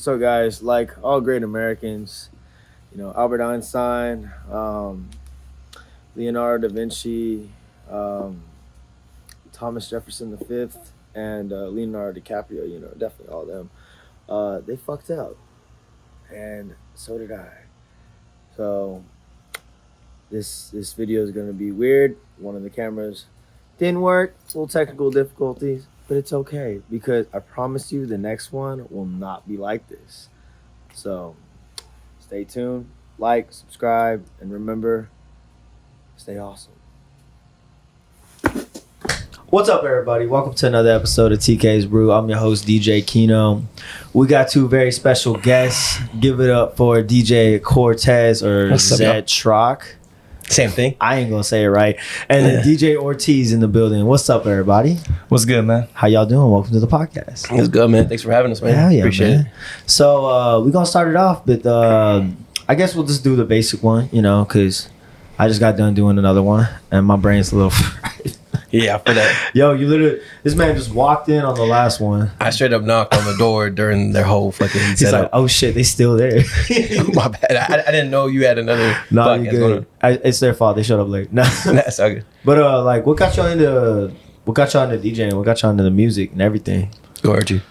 So, guys, like all great Americans, Albert Einstein, Leonardo da Vinci, um, Thomas Jefferson V, and Leonardo DiCaprio, definitely all of them. They fucked up, and so did I. So this video is gonna be weird. One of the cameras didn't work. Little technical difficulties, but it's okay because I promise you the next one will not be like this. So stay tuned, like, subscribe, and remember, stay awesome. What's up, everybody? Welcome to another episode of TK's Brew. I'm your host, DJ Kino. We got two very special guests. Give it up for DJ Cortez or Zetroc. Same thing. I ain't gonna say it right. And then DJ Ortiz in the building. What's up, everybody? What's good, man? How y'all doing? Welcome to the podcast. It's good, man. Thanks for having us, man. Hell yeah, Appreciate man. it. So we're gonna start it off, but I guess we'll just do the basic one, because I just got done doing another one, and my brain's a little fried. Yeah, for that. Yo, this man just walked in on the last one. I straight up knocked on the door during their whole fucking He's setup. like, oh shit, they still there. My bad. I didn't know you had another No, you podcast good. It's their fault. They showed up late. No. That's all good. But what got y'all into DJing? What got y'all into the music and everything? Go Archie.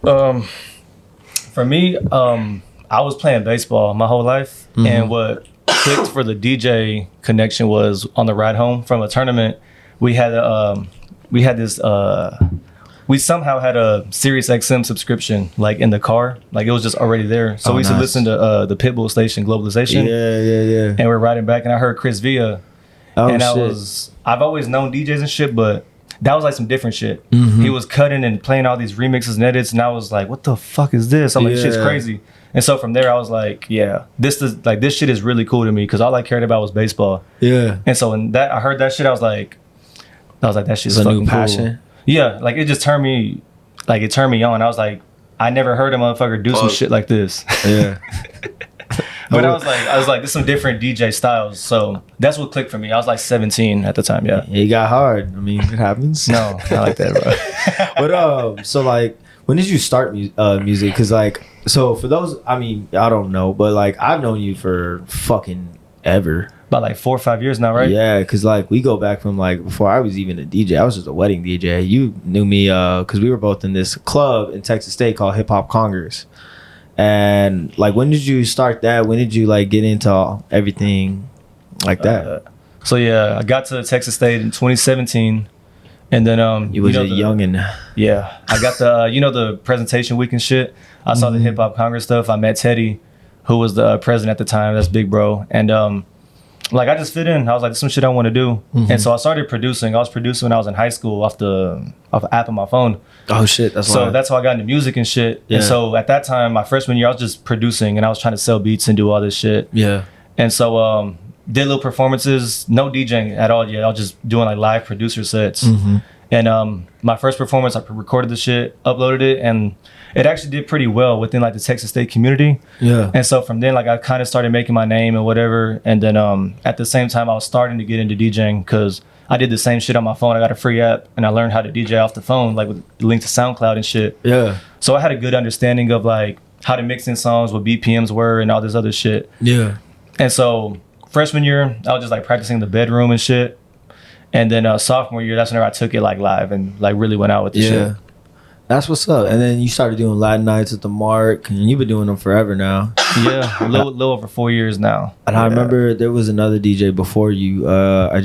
For me, I was playing baseball my whole life, and what clicked for the DJ connection was on the ride home from a tournament. We somehow had a Sirius XM subscription, like in the car, like it was just already there. So we used to listen to the Pitbull station, Globalization. Yeah. And we're riding back, and I heard Chris Villa, and shit. I've always known DJs and shit, but that was like some different shit. He was cutting and playing all these remixes and edits, and I was like, what the fuck is this? I'm like, shit's crazy. And so from there, I was like, yeah, this shit is really cool to me because all I cared about was baseball. Yeah. And so when I heard that shit, I was like, that shit's a fucking new passion. cool. Yeah, like it just turned me on. I was like, I never heard a motherfucker do some shit like this. Yeah. But I was like, there's some different DJ styles. So that's what clicked for me. I was like 17 at the time. Yeah. It got hard. I mean, it happens. No, not like that, bro. But so like, when did you start music? Because like, so for those, I mean, I don't know, but like, I've known you for fucking ever. About like 4 or 5 years now, right? Yeah, because like we go back from like before I was even a DJ. I was just a wedding DJ. You knew me because we were both in this club in Texas State called Hip Hop Congress. And like, when did you start that? When did you like get into everything like that? So yeah, I got to Texas State in 2017, and then You was a youngin'. Yeah, I got the presentation week and shit. I saw the Hip Hop Congress stuff. I met Teddy, who was the president at the time. That's Big Bro, and like I just fit in. I was like, "This is some shit I want to do," and so I started producing. I was producing when I was in high school off the app on my phone. Oh shit, that's how I got into music and shit. Yeah. And so at that time, my freshman year, I was just producing and I was trying to sell beats and do all this shit. Yeah. And so did little performances, no DJing at all yet. I was just doing like live producer sets. And my first performance, I recorded the shit, uploaded it, and it actually did pretty well within like the Texas State community. Yeah. And so from then, like I kind of started making my name and whatever. And then at the same time, I was starting to get into DJing because I did the same shit on my phone. I got a free app and I learned how to DJ off the phone, like with link to SoundCloud and shit. Yeah. So I had a good understanding of like how to mix in songs, what BPMs were, and all this other shit. Yeah. And so freshman year, I was just like practicing in the bedroom and shit. And then sophomore year, that's when I took it like live and like really went out with the shit. That's what's up. And then you started doing Latin nights at the Mark, and you've been doing them forever now. Yeah, a little over 4 years now. And I remember there was another DJ before you. I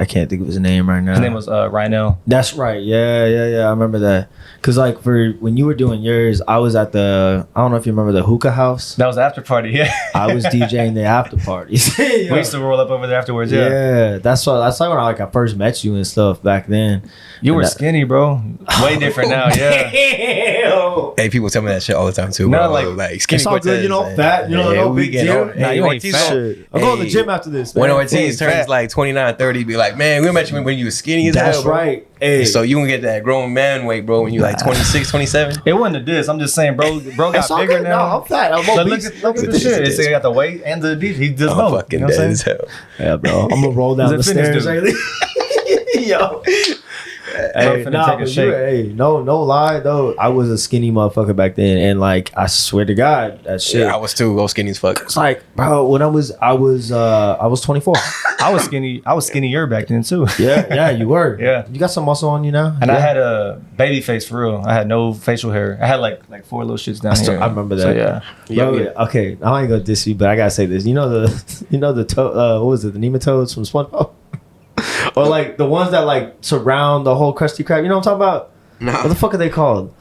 can't think of his name right now. His name was Rhino. That's right. Yeah. I remember that. Cause like for when you were doing yours, I was at I don't know if you remember the hookah house. That was the after party. Yeah. I was DJing the after parties. We used to roll up over there afterwards. Yeah. Yeah. That's like when I first met you and stuff back then. You were skinny, bro. Way different now. Yeah. Hey, people tell me that shit all the time too. No, bro. like skinny. It's all good, fat. No big deal. Nah, you ain't Ortiz fat. I'm going to the gym after this. Man. When Ortiz turns like 29, 30, be like, man, we met you when you was skinny as hell. That's bro. right. Hey. So you gonna get that grown man weight, bro, when you like 26, 27. It wasn't a diss. I'm just saying, bro got bigger good. now. No, I'm fat. I'm Look obese. at the shit. It's got the weight and the D. He does I'm both. fucking You know what dead I'm as saying? hell. Yeah, bro. I'm gonna roll down the He's a fitness stairs. Yo. Hey, nah, take a but shake. no lie though. I was a skinny motherfucker back then, and like I swear to God, that shit. Yeah, I was too. I was skinny as fuck. It's like, bro, when I was 24. I was skinny. I was skinnier back then too. Yeah, you were. Yeah. You got some muscle on you now. And yeah. I had a baby face for real. I had no facial hair. I had like 4 little shits down here. I remember that. So, yeah. Bro, okay, I ain't gonna diss you, but I gotta say this. You know the what was it? The nematodes from SpongeBob, or like the ones that like surround the whole Krusty Krab. You know what I'm talking about? No. What the fuck are they called?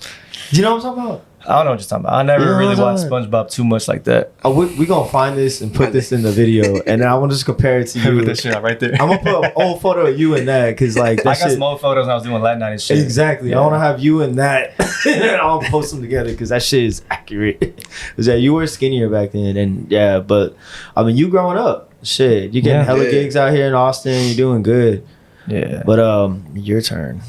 Do you know what I'm talking about? I don't know what you're talking about. I never You know really what I'm watched talking SpongeBob too much like that. Oh, we gonna find this and put this in the video, and then I want to just compare it to you. Put this shit out right there. I'm gonna put an old photo of you in that because like that I got shit, some old photos when I was doing Latin night and shit. exactly. Yeah. I want to have you in that, and I'll post them together because that shit is accurate. Cause yeah, you were skinnier back then, and yeah, but I mean, you growing up, shit, you getting hella gigs out here in Austin. You're doing good. Yeah. But your turn.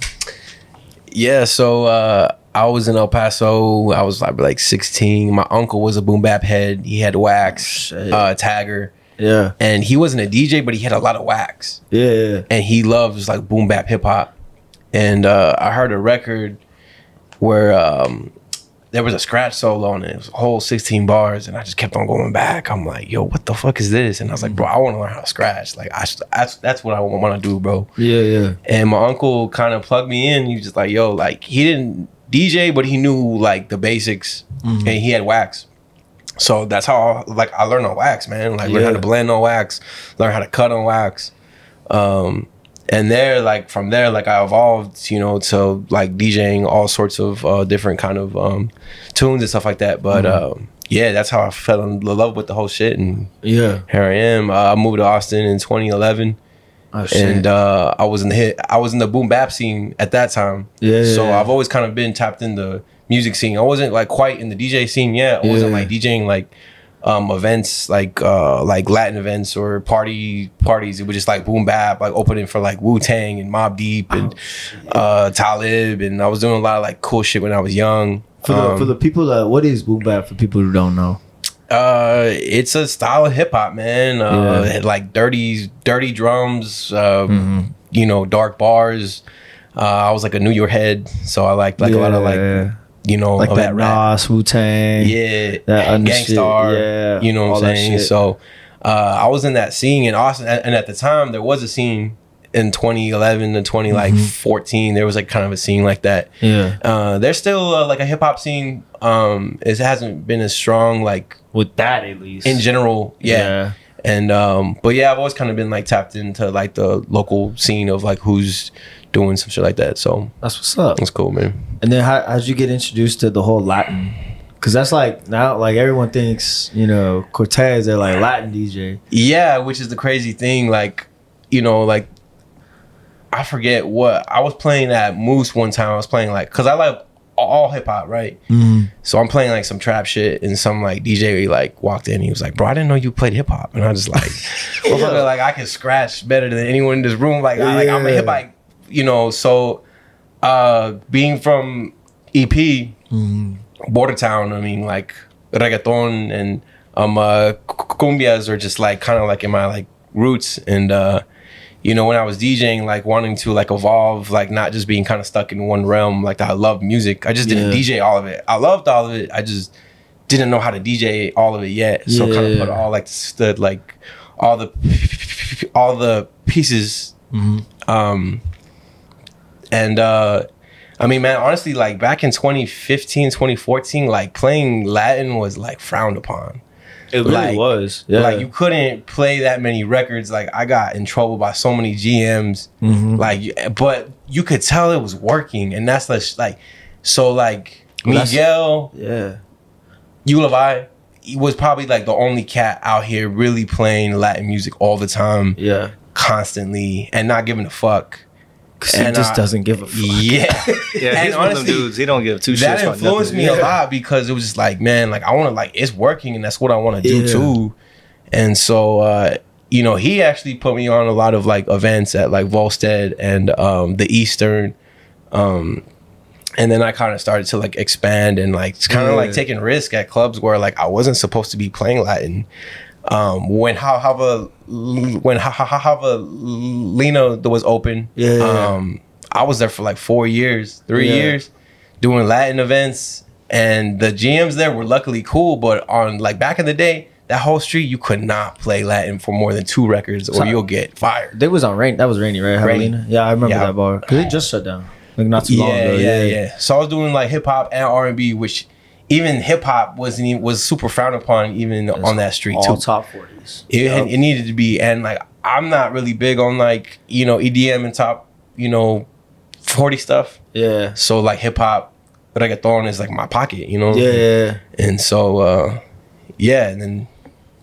Yeah, so I was in El Paso. I was like 16. My uncle was a boom bap head. He had wax, tagger. Yeah. And he wasn't a DJ, but he had a lot of wax. Yeah. And he loves like boom bap hip hop. And I heard a record where there was a scratch solo on it. It was a whole 16 bars, and I just kept on going back. I'm like, yo, what the fuck is this? And I was like, bro, I want to learn how to scratch. Like, that's what I want to do, bro. Yeah. And my uncle kind of plugged me in. He was just like, yo, like he didn't DJ, but he knew like the basics, and he had wax. So that's how I learned on wax, man. Like learn how to blend on wax, learn how to cut on wax. And from there, I evolved, to like DJing all sorts of different kind of tunes and stuff like that. But that's how I fell in love with the whole shit. And here I am. I moved to Austin in 2011. Oh, shit. And I was in the boom bap scene at that time. So I've always kind of been tapped in the music scene. I wasn't like quite in the DJ scene yet. I wasn't like DJing like events like Latin events or parties. It was just like boom bap, like opening for like Wu-Tang and Mobb Deep and Talib, and I was doing a lot of like cool shit when I was young. For the people that, what is boom bap for people who don't know? It's a style of hip hop, man. Like dirty drums, dark bars. I was like a New York head, so I like a lot of like like of that Nas, Wu-Tang, that Gangstar, you know what I'm saying? So I was in that scene in Austin, and at the time there was a scene in 2011 to 2014. There was like kind of a scene like that. There's still like a hip hop scene. It hasn't been as strong like with that at least in general. And but I've always kind of been like tapped into like the local scene of like who's doing some shit like that. So that's what's up. That's cool, man. And then how'd you get introduced to the whole Latin? Because that's like now, like everyone thinks, Cortez, they're like Latin DJ. Yeah, which is the crazy thing. Like, like I forget what I was playing at Moose one time. I was playing like, cause I like all hip hop, right? So I'm playing like some trap shit, and some like DJ like walked in. He was like, "Bro, I didn't know you played hip hop." And I was just like, like I can scratch better than anyone in this room. Like, I'm a hip hop, So being from EP, border town, I mean, like reggaeton and cumbias are just like kind of like in my like roots. And when I was DJing, like wanting to like evolve, like not just being kind of stuck in one realm. Like I love music, I just didn't DJ all of it. I loved all of it, I just didn't know how to DJ all of it yet. So kind of put all like all the pieces. And I mean, man, honestly, like back in 2015, 2014, like playing Latin was like frowned upon. It really was. Yeah. Like you couldn't play that many records. Like I got in trouble by so many GMs. But you could tell it was working, and that's like Miguel, Ulevi, he was probably like the only cat out here really playing Latin music all the time, constantly, and not giving a fuck. And he just doesn't give a fuck. And he's honestly, one of them dudes. He don't give two shits. That influenced me a lot, because it was just like, man, like I want to, like, it's working, and that's what I want to do too. And so, he actually put me on a lot of like events at like Volstead and the Eastern, and then I kind of started to like expand and like kind of like taking risk at clubs where like I wasn't supposed to be playing Latin. When Javelina was open, I was there for like 4 years, 3 Yeah. years, doing Latin events, and the GMs there were luckily cool. But on like back in the day, that whole street you could not play Latin for more than 2 records, or you'll get fired. They was on Rain. That was Rainy, right? Rainy. Javelina? Yeah, I remember Yeah. that bar. Cause it just shut down like not too long ago. Yeah. So I was doing like hip hop and R&B, which even hip hop was super frowned upon even on that street All too. top 40s. It needed to be, and like I'm not really big on like EDM and top 40 stuff. Yeah. So like hip hop, reggaeton is like my pocket, Yeah. And so and then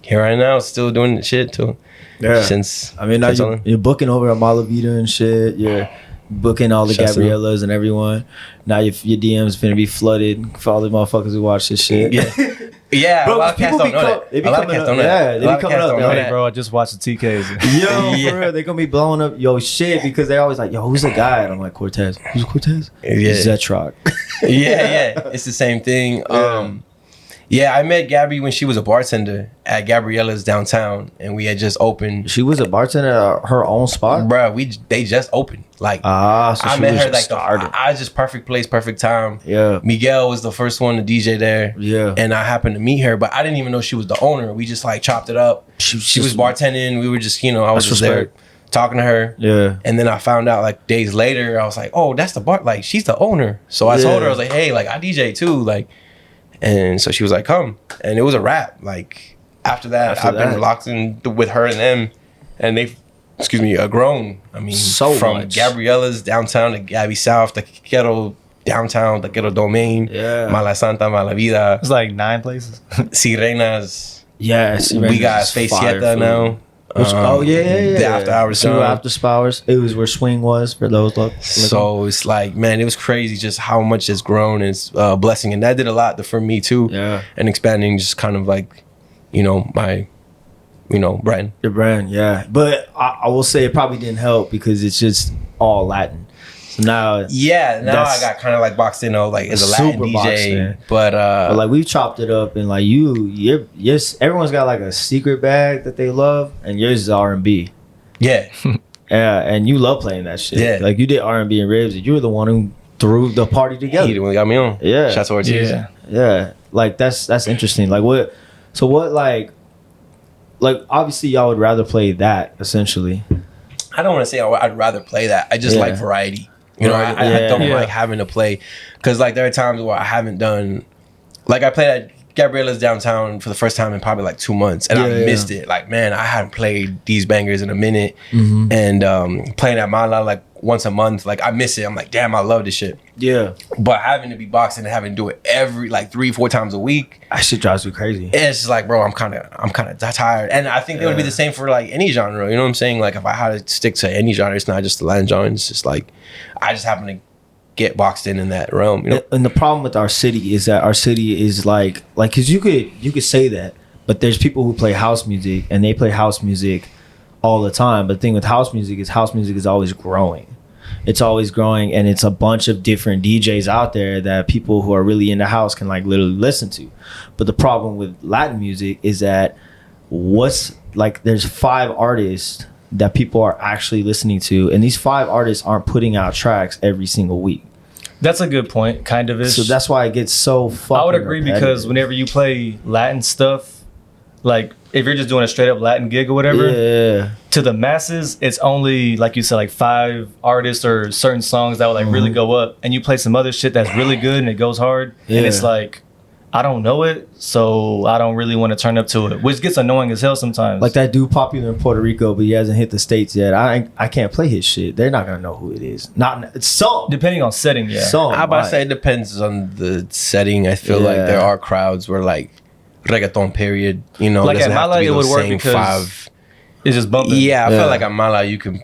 here I am now, still doing the shit too. Yeah. Since I mean, now you're booking over at Malavita and shit. You're booking all the Shouts to them. Gabriellas and everyone. Now your DMs finna be flooded for all the motherfuckers who watch this shit. Yeah, Bro, a lot of cats people don't be know co- that. they be A lot of coming cats up- don't know yeah, that. they A be lot of coming cats up, don't know they're Hey, that. bro, I just watched the TKs. Yo, Yeah. for real, they gonna be blowing up yo shit because they always like, yo, who's the guy? And I'm like, Cortez. Who's Cortez? Yeah. Zetroc. Yeah, it's the same thing. I met Gabby when she was a bartender at Gabriella's downtown, and we had just opened. She was a bartender at her own spot. Bruh, they just opened. Like So I she met was her like started. I just perfect place, perfect time. Yeah. Miguel was the first one to DJ there. Yeah. And I happened to meet her, but I didn't even know she was the owner. We just like chopped it up. She was bartending. We were just, I was That's just there respect. talking to her. Yeah. And then I found out like days later, I was like, oh, that's the bar. Like, she's the owner. So I told her, I was like, hey, like I DJ too. Like, and so she was like, come. And it was a wrap. Like, after that, I've been locked in with her and them. And they've, grown. I mean, So from much. Gabriella's downtown to Gabby South, the Quero downtown, the Quero Domain, Yeah. Mala Santa, Mala Vida, It's like 9 places. Sirenas. Yes. We got Facieta now. The The after hours So zone. after hours. It was where Swing was for those. So it's like, man, it was crazy just how much it's grown. And it's a blessing. And that did a lot for me too. Yeah. And expanding just kind of like, my, brand. Your brand, yeah. But I will say it probably didn't help because it's just all Latin. So now, Yeah, now That's I got kind of like boxed in, like as a Latin super boxed DJ. in. But but like we've chopped it up and like yes, everyone's got like a secret bag that they love, and yours is R&B. yeah. Yeah, and you love playing that shit. Yeah. Like you did R&B and ribs, and you were the one who threw the party together. He the one that got me on. Yeah. Shout out to Ortiz. Yeah. Yeah, like that's interesting. Like what obviously y'all would rather play that essentially. I don't want to say I'd rather play that. I just Yeah. like variety. I don't Yeah. like having to play, because like there are times where I haven't done, like I played at Gabriella's downtown for the first time in probably like 2 months, and I missed it. Like, man, I hadn't played these bangers in a minute, and playing at Mala like once a month, like I miss it. I'm like, damn, I love this shit. Yeah, But having to be boxing and having to do it every like 3-4 times a week, that shit drives me crazy. it's just like, bro, I'm kind of tired. And I think it would be the same for like any genre. You know what I'm saying? Like if I had to stick to any genre, it's not just the Latin genre. It's just like I just happen to get boxed in that realm. And the problem with our city is that our city is like because you could say that, but there's people who play house music and they play house music all the time. But the thing with house music is always growing. It's always growing, and it's a bunch of different DJs out there that people who are really in the house can like literally listen to. But the problem with Latin music is that there's 5 artists that people are actually listening to, and these 5 artists aren't putting out tracks every single week. That's a good point, kind of. So that's why it gets so fucking I would agree because repetitive. whenever you play Latin stuff, like if you're just doing a straight up Latin gig or whatever, yeah, to the masses, it's only like you said, like 5 artists or certain songs that will like really go up, and you play some other shit that's really good and it goes hard, and it's Yeah. like I don't know it, so I don't really want to turn up to it, which gets annoying as hell sometimes. like that dude popular in Puerto Rico, but he hasn't hit the States yet. I can't play his shit. They're not gonna know who it is. It's some depending on setting, yeah. some. I about to say it depends on the setting. I feel like there are crowds where like reggaeton period, Like doesn't at have to Mala, be it would those work same because 5. it's just bumping. Yeah, I Yeah. feel like at Mala you can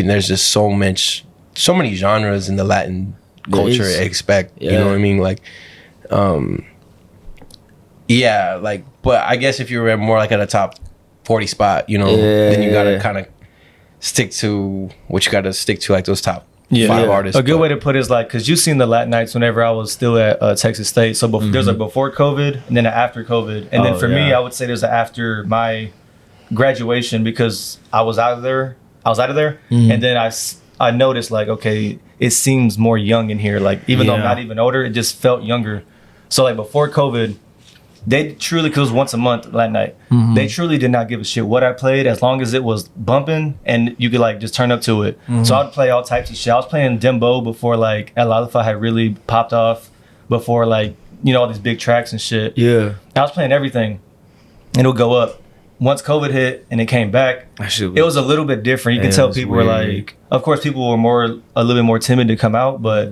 there's just so many genres in the Latin There culture is. expect. You Yeah. know what I mean? Like but I guess if you're more like at a top 40 spot, then you gotta kind of stick to what you gotta stick to, like those top 5 artists. A good but- way to put it is like, because you've seen the Latin nights whenever I was still at Texas State. So there's a before COVID and then an after COVID. And then Oh, for me, yeah. I would say there's an after my graduation because I was out of there. And then I noticed like, okay, it seems more young in here. Like even though I'm Yeah. not even older, it just felt younger. So like before COVID, they truly, cause it was once a month that night. They truly did not give a shit what I played as long as it was bumping and you could like just turn up to it. So I'd play all types of shit. I was playing Dembo before like Alalifa had really popped off, before like, you know, all these big tracks and shit. Yeah. I was playing everything and it would go up. Once COVID hit and it came back, it was a little bit different. You can tell people were like, of course people were a little bit more timid to come out, but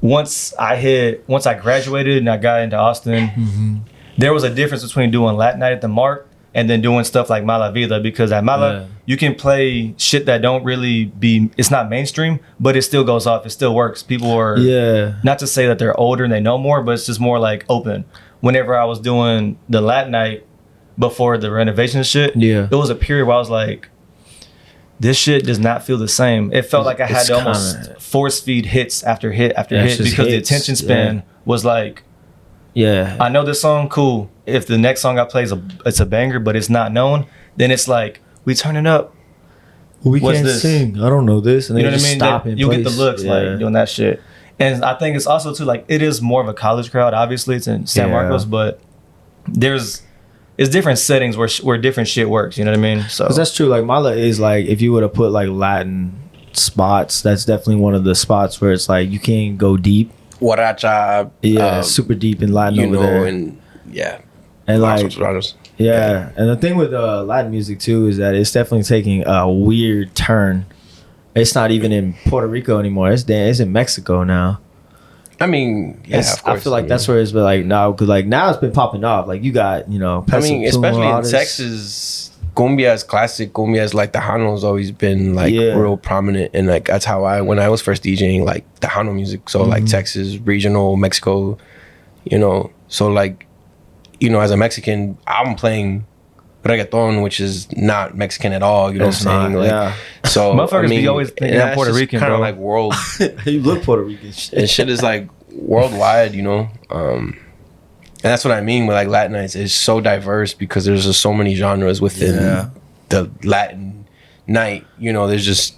once I graduated and I got into Austin, there was a difference between doing Latin Night at the Mark and then doing stuff like Mala Vida, because at Mala, you can play shit that don't really it's not mainstream, but it still goes off. It still works. People are, not to say that they're older and they know more, but it's just more like open. Whenever I was doing the Latin Night before the renovation shit, it was a period where I was like, this shit does not feel the same. It felt like I had to almost force feed hits after hit after hit, because the attention span was like, I know this song, cool. If the next song I play it's a banger, but it's not known, then it's like, we turn it up. We What's can't this? sing. I don't know this. And You know they what I just mean? stop That- in you'll get the place. looks like doing that shit. And I think it's also too like, it is more of a college crowd. Obviously, it's in San Marcos, but it's different settings where different shit works. You know what I mean? So 'Cause that's true. Like Mala is like, if you were to put like Latin spots, that's definitely one of the spots where it's like you can't go deep. Guaracha, Super deep in Latin you over know, there. and And lots like of genres. yeah, and the thing with Latin music too is that it's definitely taking a weird turn. It's not even in Puerto Rico anymore. It's in Mexico now. I mean, yeah, of course. I feel like that's where it's been like now, because like now it's been popping off. Like you got, you know, I mean, Peso especially Pluma in artists. Texas, cumbia is classic. Cumbia is like Tejano's always been like real prominent, and like that's how when I was first DJing like Tejano music. So like Texas, regional, Mexico, you know. So like, you know, as a Mexican, I'm playing reggaeton, which is not Mexican at all. You know what I'm saying? Like, so motherfuckers be always thinking I'm Puerto Rican, kind of bro. like world. You look Puerto Rican shit. And shit is like worldwide, you know. And that's what I mean with like Latin nights. It's so diverse because there's just so many genres within the Latin night. You know, there's just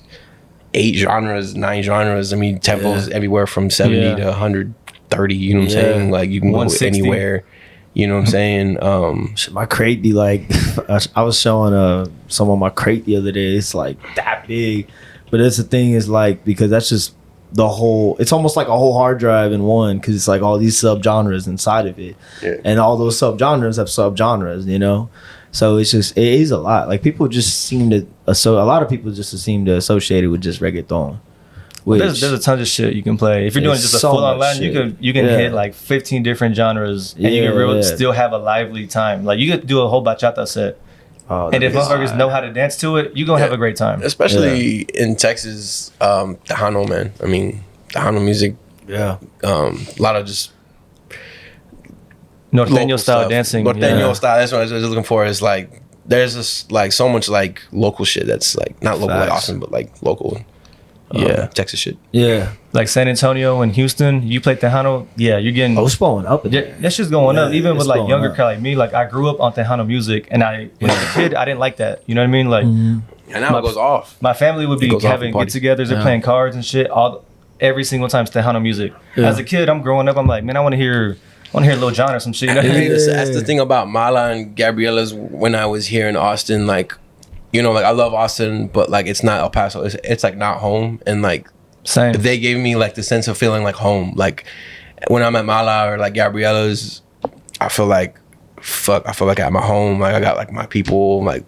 8 genres, 9 genres. I mean, tempos everywhere from 70 to 130. You know what I'm saying? Like you can go 160. anywhere. You know what I'm saying? Shit, my crate be like, I was showing someone my crate the other day. It's like that big, but that's the thing is like, because that's just the whole. It's almost like a whole hard drive in one, because it's like all these subgenres inside of it, and all those subgenres have subgenres, you know. So it is a lot. Like people just seem to a lot of people just seem to associate it with just reggaeton. There's a ton of shit you can play. If you're doing just a so full on much Latin, you can hit like 15 different genres and you can still have a lively time. Like you could do a whole bachata set. And if motherfuckers know how to dance to it, you're gonna have a great time. Especially in Texas, Tejano, man. I mean, Tejano music. Yeah. A lot of just Norteño style stuff. dancing. Norteño style. That's what I was just looking for. Is like there's just like so much like local shit that's like not local like Austin, but like local. Texas shit. Yeah. Like San Antonio and Houston, you play Tejano, you're getting. Oh, it's blowing up. That shit's going up. Even with like younger up. crowd like me, like I grew up on Tejano music, and when I was a kid, I didn't like that. You know what I mean? Like, And now it goes off. my family would be goes off having in parties. get-togethers, they're playing cards and shit. Every single time it's Tejano music. As a kid, I'm growing up. I'm like, man, I want to hear Lil Jon or some shit. You know what I mean? That's the thing about Mala and Gabriella's. When I was here in Austin, like, you know, like I love Austin, but like it's not El Paso. It's like not home, and like. Same. They gave me like the sense of feeling like home. Like when I'm at Mala or like Gabriella's, I feel like I'm at my home. Like I got like my people. Like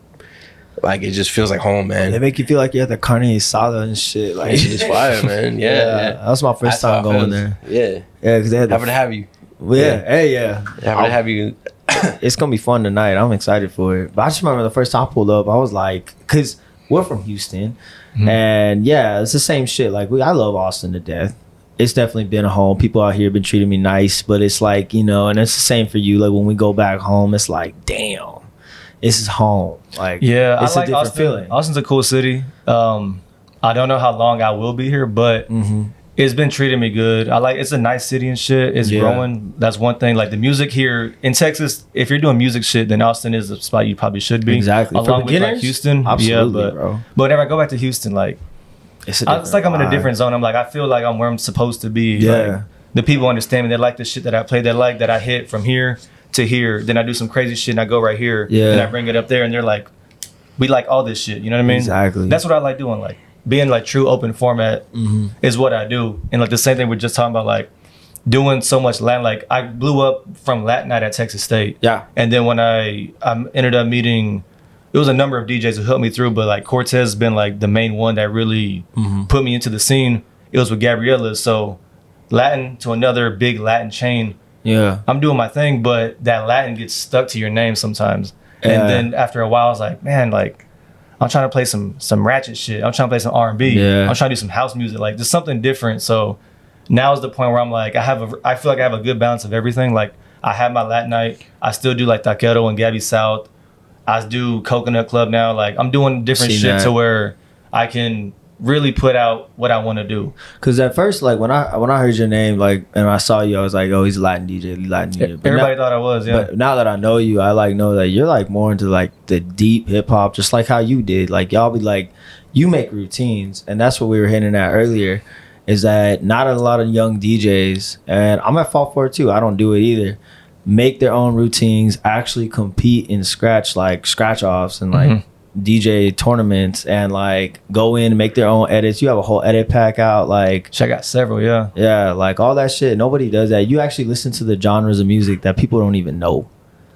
it just feels like home, man. They make you feel like you have the carne asada and shit. Like It's just fire, man. Yeah. That was my first time going there. Yeah. Yeah, because they had Happy to have you. Happy Happy to have you. It's gonna be fun tonight. I'm excited for it. But I just remember the first time I pulled up, I was like, because we're from Houston, and it's the same shit. Like I love Austin to death. It's definitely been a home. People out here been treating me nice, but it's like, you know, and it's the same for you. Like when we go back home, it's like, damn, this is home. Like I it's like a different Austin. feeling. Austin's a cool city. I don't know how long I will be here, but it's been treating me good. It's a nice city and shit. It's growing. That's one thing. Like the music here in Texas, if you're doing music shit, then Austin is the spot you probably should be. Exactly. For Along with like beginners? Houston. Absolutely, but bro. whenever I go back to Houston, like It's like I'm in a different zone. I'm like, I feel like I'm where I'm supposed to be. Yeah. Like, the people understand me. They like the shit that I play. They like that I hit from here to here. Then I do some crazy shit and I go right here. Yeah. And I bring it up there and they're like, we like all this shit. You know what I mean? Exactly. That's what I like doing. Like being like true open format is what I do. And like the same thing we're just talking about, like doing so much Latin. Like I blew up from Latin Night at Texas State. Yeah. And then when I ended up meeting, it was a number of DJs who helped me through, but like Cortez has been like the main one that really put me into the scene. It was with Gabriella. So Latin to another big Latin chain. Yeah. I'm doing my thing, but that Latin gets stuck to your name sometimes. Yeah. And then after a while, I was like, man, like I'm trying to play some ratchet shit. I'm trying to play some R&B. Yeah. I'm trying to do some house music, like just something different. So now is the point where I'm like, I feel like I have a good balance of everything. Like I have my Latin night. I still do like Taquero and Gabby South. I do Coconut Club now. Like I'm doing different shit to where I can really put out what I want to do. Cause at first, like when I heard your name, like and I saw you, I was like, oh, he's a Latin DJ, Latin DJ. But Everybody thought I was, yeah. But now that I know you, I like know that you're like more into like the deep hip hop, just like how you did. Like y'all be like, you make routines, and that's what we were hinting at earlier. Is that not a lot of young DJs, and I'm at fault for it too. I don't do it either. Make their own routines, actually compete in scratch offs and like DJ tournaments, and like go in and make their own edits. You have a whole edit pack out, like I got several, yeah, like all that shit. Nobody does that. You actually listen to the genres of music that people don't even know.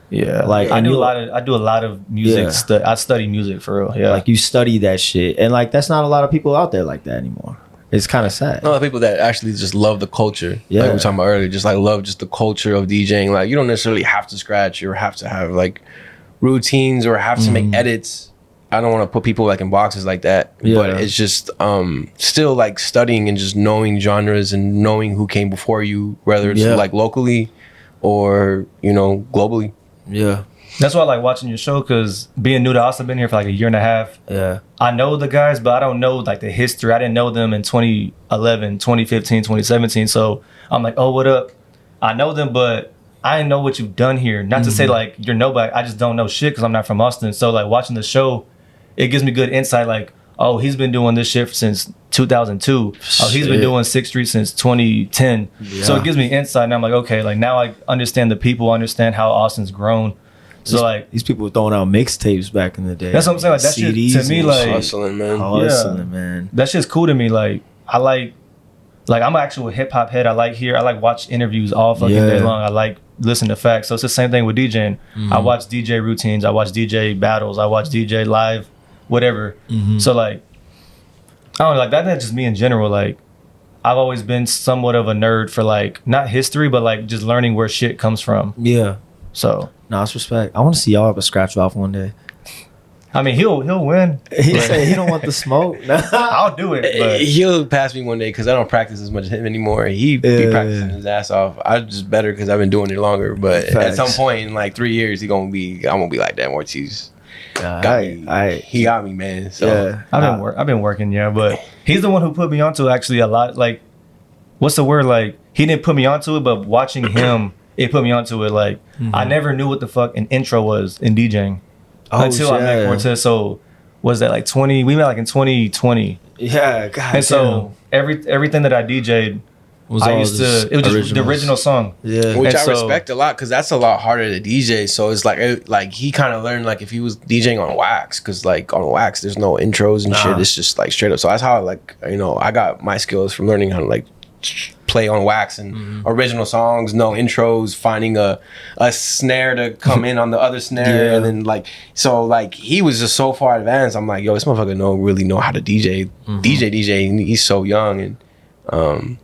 Yeah, like I do a lot of music. Yeah. I study music for real. Yeah, Like you study that shit, and like that's not a lot of people out there like that anymore. It's kind of sad. No, people that actually just love the culture. Yeah. Like we were talking about earlier, just like love just the culture of DJing. Like you don't necessarily have to scratch or have to have like routines or have to make edits. I don't want to put people like in boxes like that. Yeah. But it's just still like studying and just knowing genres and knowing who came before you, whether it's like locally or, you know, globally. Yeah. That's why I like watching your show, because being new to Austin, been here for like a year and a half. Yeah. I know the guys, but I don't know like the history. I didn't know them in 2011, 2015, 2017. So I'm like, oh, what up? I know them, but I didn't know what you've done here. Not to say like you're nobody. I just don't know shit because I'm not from Austin. So like watching the show, it gives me good insight. Like, oh, he's been doing this shit since 2002. Oh, he's been doing 6th Street since 2010. Yeah. So it gives me insight, and I'm like, okay, like now I understand the people, understand how Austin's grown. So like these people were throwing out mixtapes back in the day. That's what I'm saying. Like that shit to me, like hustling, man. Hustling, man. That shit's cool to me. Like I like I'm an actual hip hop head. I like watch interviews all fucking day long. I like listen to facts. So it's the same thing with DJing. I watch DJ routines. I watch DJ battles. I watch DJ live, whatever. So like I don't know, like that's just me in general. Like I've always been somewhat of a nerd for like not history, but like just learning where shit comes from. Yeah. So no, it's respect. I want to see y'all have a scratch off one day. I mean, he'll win. He said he don't want the smoke. I'll do it. But He'll pass me one day because I don't practice as much as him anymore. He be practicing his ass off. I'm just better because I've been doing it longer. But at some point in like 3 years, I'm gonna be like, damn, Ortiz. He got me, man. So yeah. I've been working, but he's the one who put me onto actually a lot. Like, what's the word? Like, he didn't put me onto it, but watching him, it put me onto it. Like, I never knew what the fuck an intro was in DJing until I met Cortez. So, was that like 20? We met like in 2020. Yeah, God. And so everything that I DJ'd, it was just the original song. Yeah, which I respect a lot because that's a lot harder to DJ. So it's like he kind of learned like if he was DJing on wax, because like on wax there's no intros and shit. It's just like straight up. So that's how like I got my skills from learning how to like play on wax and original songs, no intros, finding a snare to come in on the other snare, and then like so like he was just so far advanced. I'm like, yo, this motherfucker really know how to DJ, DJ, and he's so young. And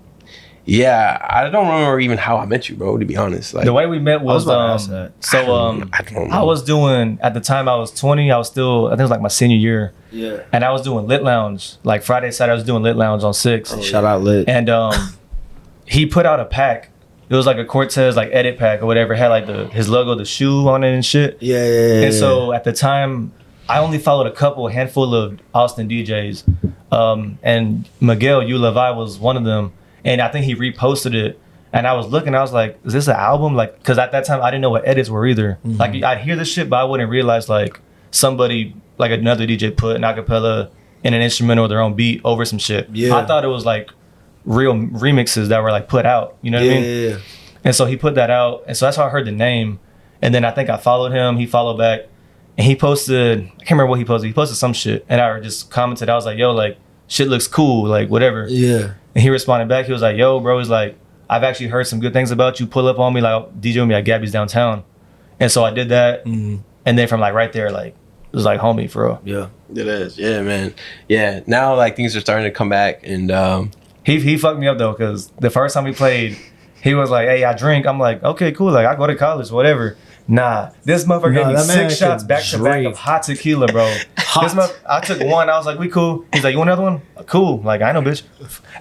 yeah, I don't remember even how I met you, bro, to be honest. Like the way we met was I don't know. I was doing, at the time I was 20, I think it was like my senior year. Yeah. And I was doing Lit Lounge. Like Friday, Saturday I was doing Lit Lounge on 6. Shout out Lit. And he put out a pack. It was like a Cortez like edit pack or whatever. It had like his logo, the shoe on it and shit. Yeah. And so at the time, I only followed a handful of Austin DJs. And Miguel U. Levi was one of them. And I think he reposted it. And I was looking, I was like, is this an album? Like, because at that time, I didn't know what edits were either. Like, I'd hear this shit, but I wouldn't realize, like, somebody, like another DJ put an acapella in an instrumental or their own beat over some shit. Yeah. I thought it was like real remixes that were like put out. You know what I mean? Yeah. And so he put that out, and so that's how I heard the name. And then I think I followed him. He followed back, and he posted. I can't remember what he posted. He posted some shit, and I just commented. I was like, "Yo, like shit looks cool, like whatever." Yeah. And he responded back. He was like, "Yo, bro," he's like, "I've actually heard some good things about you. Pull up on me, like DJ with me at Gabby's downtown." And so I did that, and then from like right there, like it was like homie for real. Yeah. It is, yeah, man. Yeah, now like things are starting to come back, and He fucked me up though, because the first time we played, he was like, "Hey, I drink." I'm like, "Okay, cool. Like I go to college, whatever." Nah, this motherfucker gave me that man 6 shots can back to back of drink. hot tequila, bro. I took one. I was like, "We cool." He's like, "You want another one?" Cool. Like I know, bitch.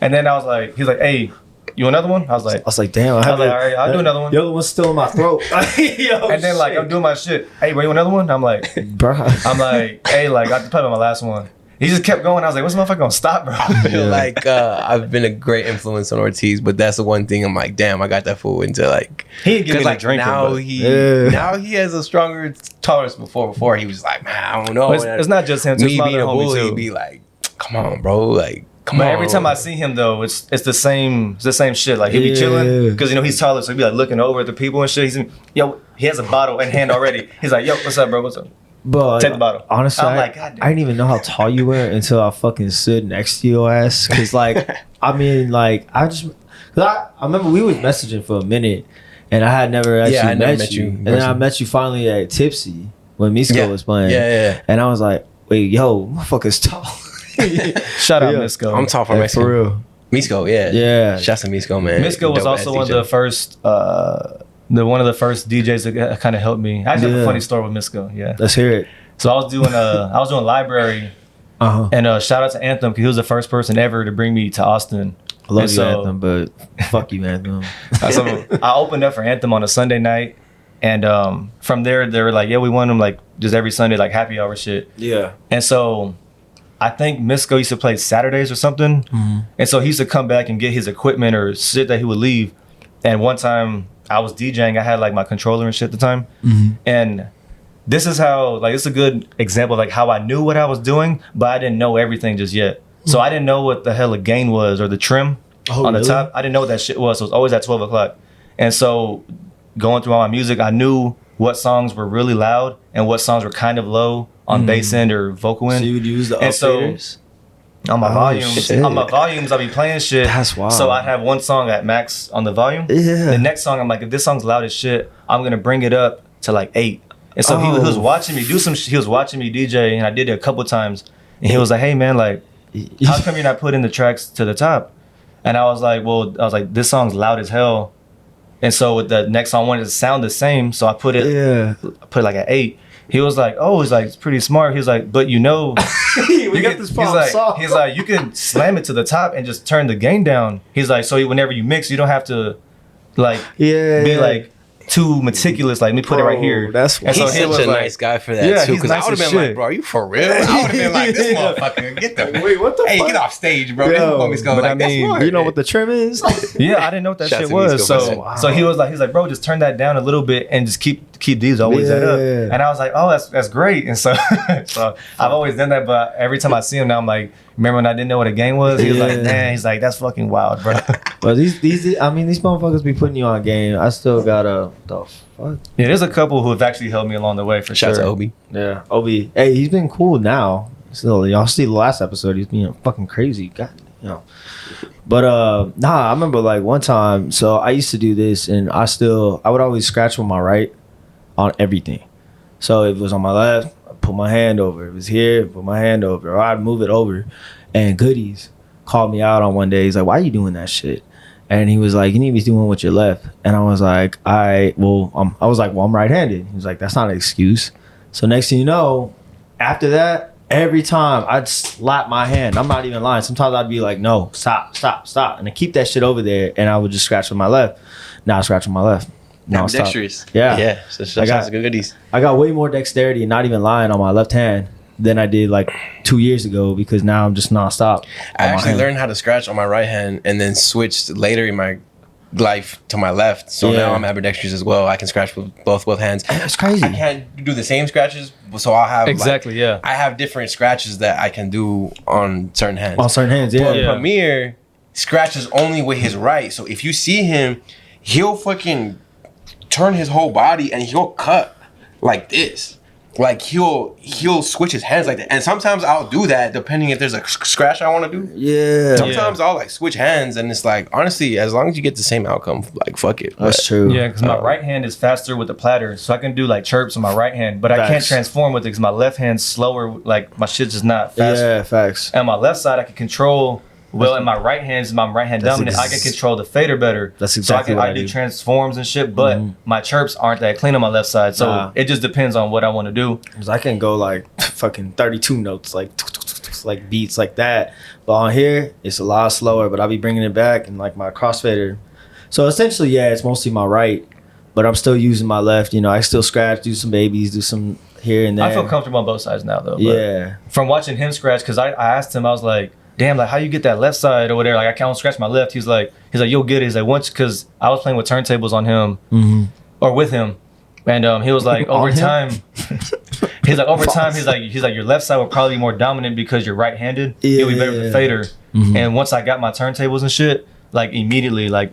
And then I was like, he's like, "Hey, you want another one?" I was like, Damn. I was like, "All right, I'll do another one." The other one's still in my throat. Yo, And then like I'm doing my shit. "Hey, bro, you want another one?" I'm like, bruh. "Hey, like I played my last one." He just kept going. I was like, "What's the motherfucker gonna stop, bro?" I feel like I've been a great influence on Ortiz, but that's the one thing I'm like, damn, I got that fool into like, He didn't give me like the drinking, now but- now he has a stronger tolerance. Before he was like, man, I don't know. But it's not just him. Too. Me It's my being other a homie, bully, too. be like, come on, bro, like. Come But on. every time I see him though, it's the same shit. Like he'll be Yeah. chilling because you know he's taller, so he'll be like looking over at the people and shit. He has a bottle in hand already. He's like, "Yo, what's up, bro? What's up?" But Take the bottle. Honestly, I'm I, like, God damn. I didn't even know how tall you were until I fucking stood next to your ass. Cause like, I mean, like, cause I remember we was messaging for a minute, and I had never actually I never met met you. you in And then I person. met you finally at Tipsy when Misko Yeah. was playing. Yeah. And I was like, wait, yo, motherfucker's tall. Shout out Yeah. Misko. I'm tall for Like, Mexico. for real. Misco, yeah. Yeah. Shouts to Misco, man. Misko was Dope also ass one of DJ. the first, one of the first DJs that kind of helped me. I actually have Yeah. a funny story with Misko. Yeah. Let's hear it. So I was doing library, Uh-huh. and shout out to Anthem because he was the first person ever to bring me to Austin. I love And you, so- Anthem, but fuck you, Anthem. So I opened up for Anthem on a Sunday night, and from there they were like, "Yeah, we want them like just every Sunday, like happy hour shit." Yeah. And so I think Misko used to play Saturdays or something, and so he used to come back and get his equipment or shit that he would leave. And one time I was DJing, I had like my controller and shit at the time, and this is how like it's a good example of like how I knew what I was doing, but I didn't know everything just yet. So I didn't know what the hell a gain was or the trim Oh, on the really? top. I didn't know what that shit was. So it was always at 12 o'clock. And so going through all my music, I knew what songs were really loud and what songs were kind of low on bass end or vocal So end. you would use the And so- upgraders? On my Oh, volumes, shit. I'll be playing shit. That's wild. So I'd have one song at max on the volume. Yeah. The next song, I'm like, if this song's loud as shit, I'm gonna bring it up to like 8. And so he was watching me do some. He was watching me DJ, and I did it a couple times. And he was like, "Hey man, like, how come you're not putting the tracks to the top?" And I was like, this song's loud as hell. And so with the next song, I wanted it to sound the same, so I put it like at 8. He was like, "Oh, it's pretty smart." He was like, "But you know, we got this problem solved. he's like, you can slam it to the top and just turn the gain down." He's like, "So whenever you mix, you don't have to like be like too meticulous. Like, let me put it right here." That's And so He's he such was a like- nice guy for that Yeah, too. he's Because nice I would have as been like, shit. bro, are you for real? I would have been like, this Yeah. motherfucker, get the Wait, what the hey, fuck? get off stage, bro. Yo, This homie's going but like, I that's mean, smart. You know what the trim is? Yeah, I didn't know what that Shouts shit to was. Nisco for So, that. so he's like, bro, just turn that down a little bit and just keep these always that up. Yeah. And I was like, oh, that's great. And so, so I've always done that. But every time I see him now, I'm like, remember when I didn't know what a game was? He was like, Yeah. man, he's like, that's fucking wild, bro. But these motherfuckers be putting you on game. I still gotta the fuck. Yeah, there's a couple who have actually helped me along the way for Shout sure. out to Obi. Yeah, Obi. Hey, he's been cool now. Still, y'all see the last episode? He's being fucking crazy. God, you know. But I remember like one time. So I used to do this, and I would always scratch with my right on everything. So if it was on my left, I put my hand over. If it was here, put my hand over, or I'd move it over. And Goodies called me out on one day. He's like, "Why are you doing that shit?" And he was like, "You need to be doing with your left." And I was like, I'm right-handed. He was like, "That's not an excuse." So next thing you know, after that, every time I'd slap my hand. I'm not even lying. Sometimes I'd be like, "No, stop," and I keep that shit over there, and I would just scratch with my left. Now I scratch with my left. Now stop. Dexterous. Yeah. Yeah. So shout out to Goodies. I got way more dexterity, not even lying, on my left hand than I did like 2 years ago, because now I'm just nonstop. I actually learned how to scratch on my right hand and then switched later in my life to my left. So Yeah. now I'm ambidextrous as well. I can scratch with both hands. That's crazy. I can't do the same scratches, so I'll have Exactly, yeah. I have different scratches that I can do on certain hands. On certain hands, yeah. But Yeah. Premier scratches only with his right. So if you see him, he'll fucking turn his whole body and he'll cut like this. Like he'll switch his hands like that. And sometimes I'll do that depending if there's a scratch I want to do. Yeah. Sometimes I'll like switch hands and it's like, honestly, as long as you get the same outcome, like fuck it. That's But- true. Yeah, because my right hand is faster with the platter, so I can do like chirps on my right hand, but I can't Facts. transform with it because my left hand's slower. Like my shit's just not fast. Yeah, facts. And my left side, I can control. Well, in my right hand, is my right hand That's dominant. I can control the fader better. That's exactly so what I I do do. transforms and shit, but my chirps aren't that clean on my left side. So Nah. it just depends on what I want to do. 'Cause I can go like fucking 32 notes, like beats like that. But on here, it's a lot slower. But I'll be bringing it back and like my crossfader. So essentially, yeah, it's mostly my right, but I'm still using my left. You know, I still scratch, do some babies, do some here and there. I feel comfortable on both sides now, though. But Yeah, from watching him scratch, because I asked him, I was like, damn, like how you get that left side or whatever? Like I can't scratch my left. He's like, you'll get it. He's like, once, because I was playing with turntables on him or with him, and he was like, over On him? time, he's like, over time, he's like, your left side will probably be more dominant because you're right-handed. You'll be better with the fader. And once I got my turntables and shit, like immediately, like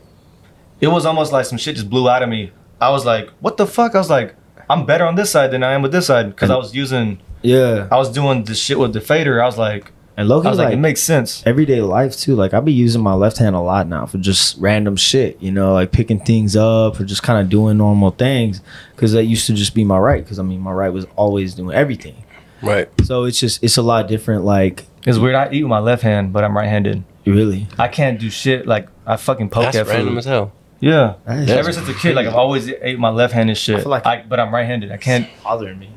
it was almost like some shit just blew out of me. I was like, what the fuck? I was like, I'm better on this side than I am with this side because I was doing the shit with the fader. I was like, and it makes sense. everyday life too. Like I be using my left hand a lot now for just random shit, you know, like picking things up or just kind of doing normal things. Because that used to just be my right. Because I mean, my right was always doing everything. Right. So it's a lot different. Like It's weird. I eat with my left hand, but I'm right-handed. really, I can't do shit. Like I fucking poke That's at random food. as hell. Yeah. That is Ever since a kid, like I've always ate my left hand and shit. I feel like- but I'm right-handed. I can't bothering me.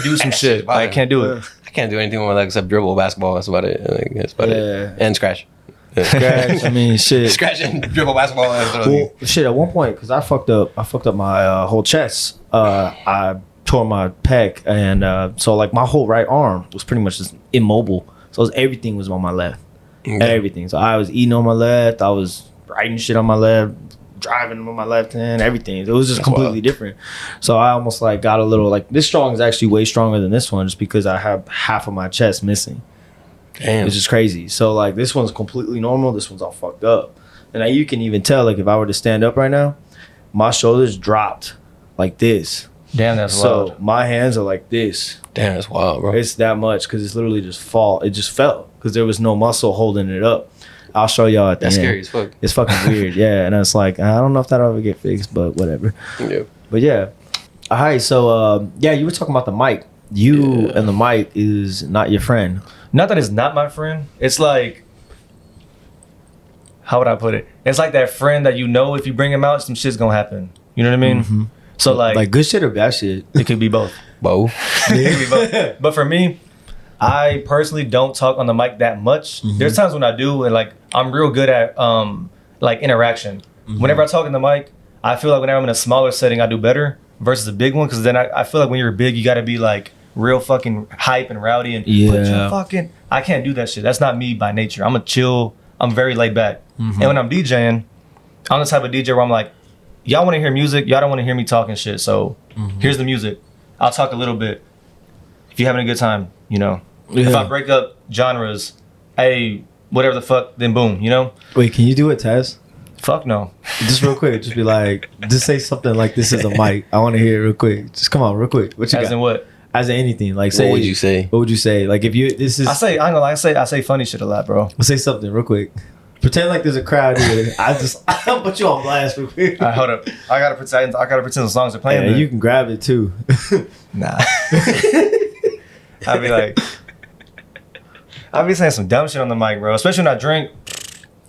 do some shit. Like, I can't do it. I can't do anything with my legs except dribble basketball. That's about it. Like, that's about Yeah. it. And scratch. Scratch. I mean, shit. Scratch and dribble basketball. And Well, shit. At one point, because I fucked up my whole chest. I tore my pec, and so like my whole right arm was pretty much just immobile. So everything was on my left. Everything. So I was eating on my left. I was writing shit on my left, driving on my left hand. Everything. It was just completely different. So I almost like got a little like this strong is actually way stronger than this one, just because I have half of my chest missing. Damn. It's just crazy. So like this one's completely normal. This one's all fucked up. And you can even tell like if I were to stand up right now, my shoulders dropped like this. Damn, that's So wild. my hands are like this. Damn, that's wild, bro. It's that much because it's literally just fall. It just fell because there was no muscle holding it up. I'll show y'all at the That's end. scary as fuck. It's fucking weird. Yeah. And it's like, I don't know if that'll ever get fixed, but whatever. Yeah. But yeah. All right. So yeah, you were talking about the mic. You and the mic is not your friend. Not that it's not my friend. It's like, how would I put it? It's like that friend that you know if you bring him out, some shit's gonna happen. You know what I mean? So like good shit or bad shit? it could be both. Bo. It could be both. But for me, I personally don't talk on the mic that much. There's times when I do, and like I'm real good at like interaction. Whenever I talk in the mic, I feel like whenever I'm in a smaller setting, I do better versus a big one. Because then I feel like when you're big, you got to be like real fucking hype and rowdy and put your fucking. I can't do that shit. That's not me by nature. I'm a chill. I'm very laid back. And when I'm DJing, I'm the type of DJ where I'm like, y'all want to hear music, y'all don't want to hear me talking shit. So here's the music. I'll talk a little bit. If you're having a good time, you know. If I break up genres, hey, whatever the fuck, then boom, you know? Wait, can you do it, Taz? Fuck no. Just real quick, just be like, just say something like this is a mic. I want to hear it real quick. Just come on, real quick. What you As got? in what? As in anything, like say. What would you say? What would you say? Like if you this is. I ain't gonna lie, I say funny shit a lot, bro. Say something real quick. Pretend like there's a crowd here. I'll put you on blast real quick. All right, hold up. I gotta pretend the songs are playing. Yeah, then. you can grab it too. Nah. I'd be like, I'd be saying some dumb shit on the mic, bro. Especially when I drink.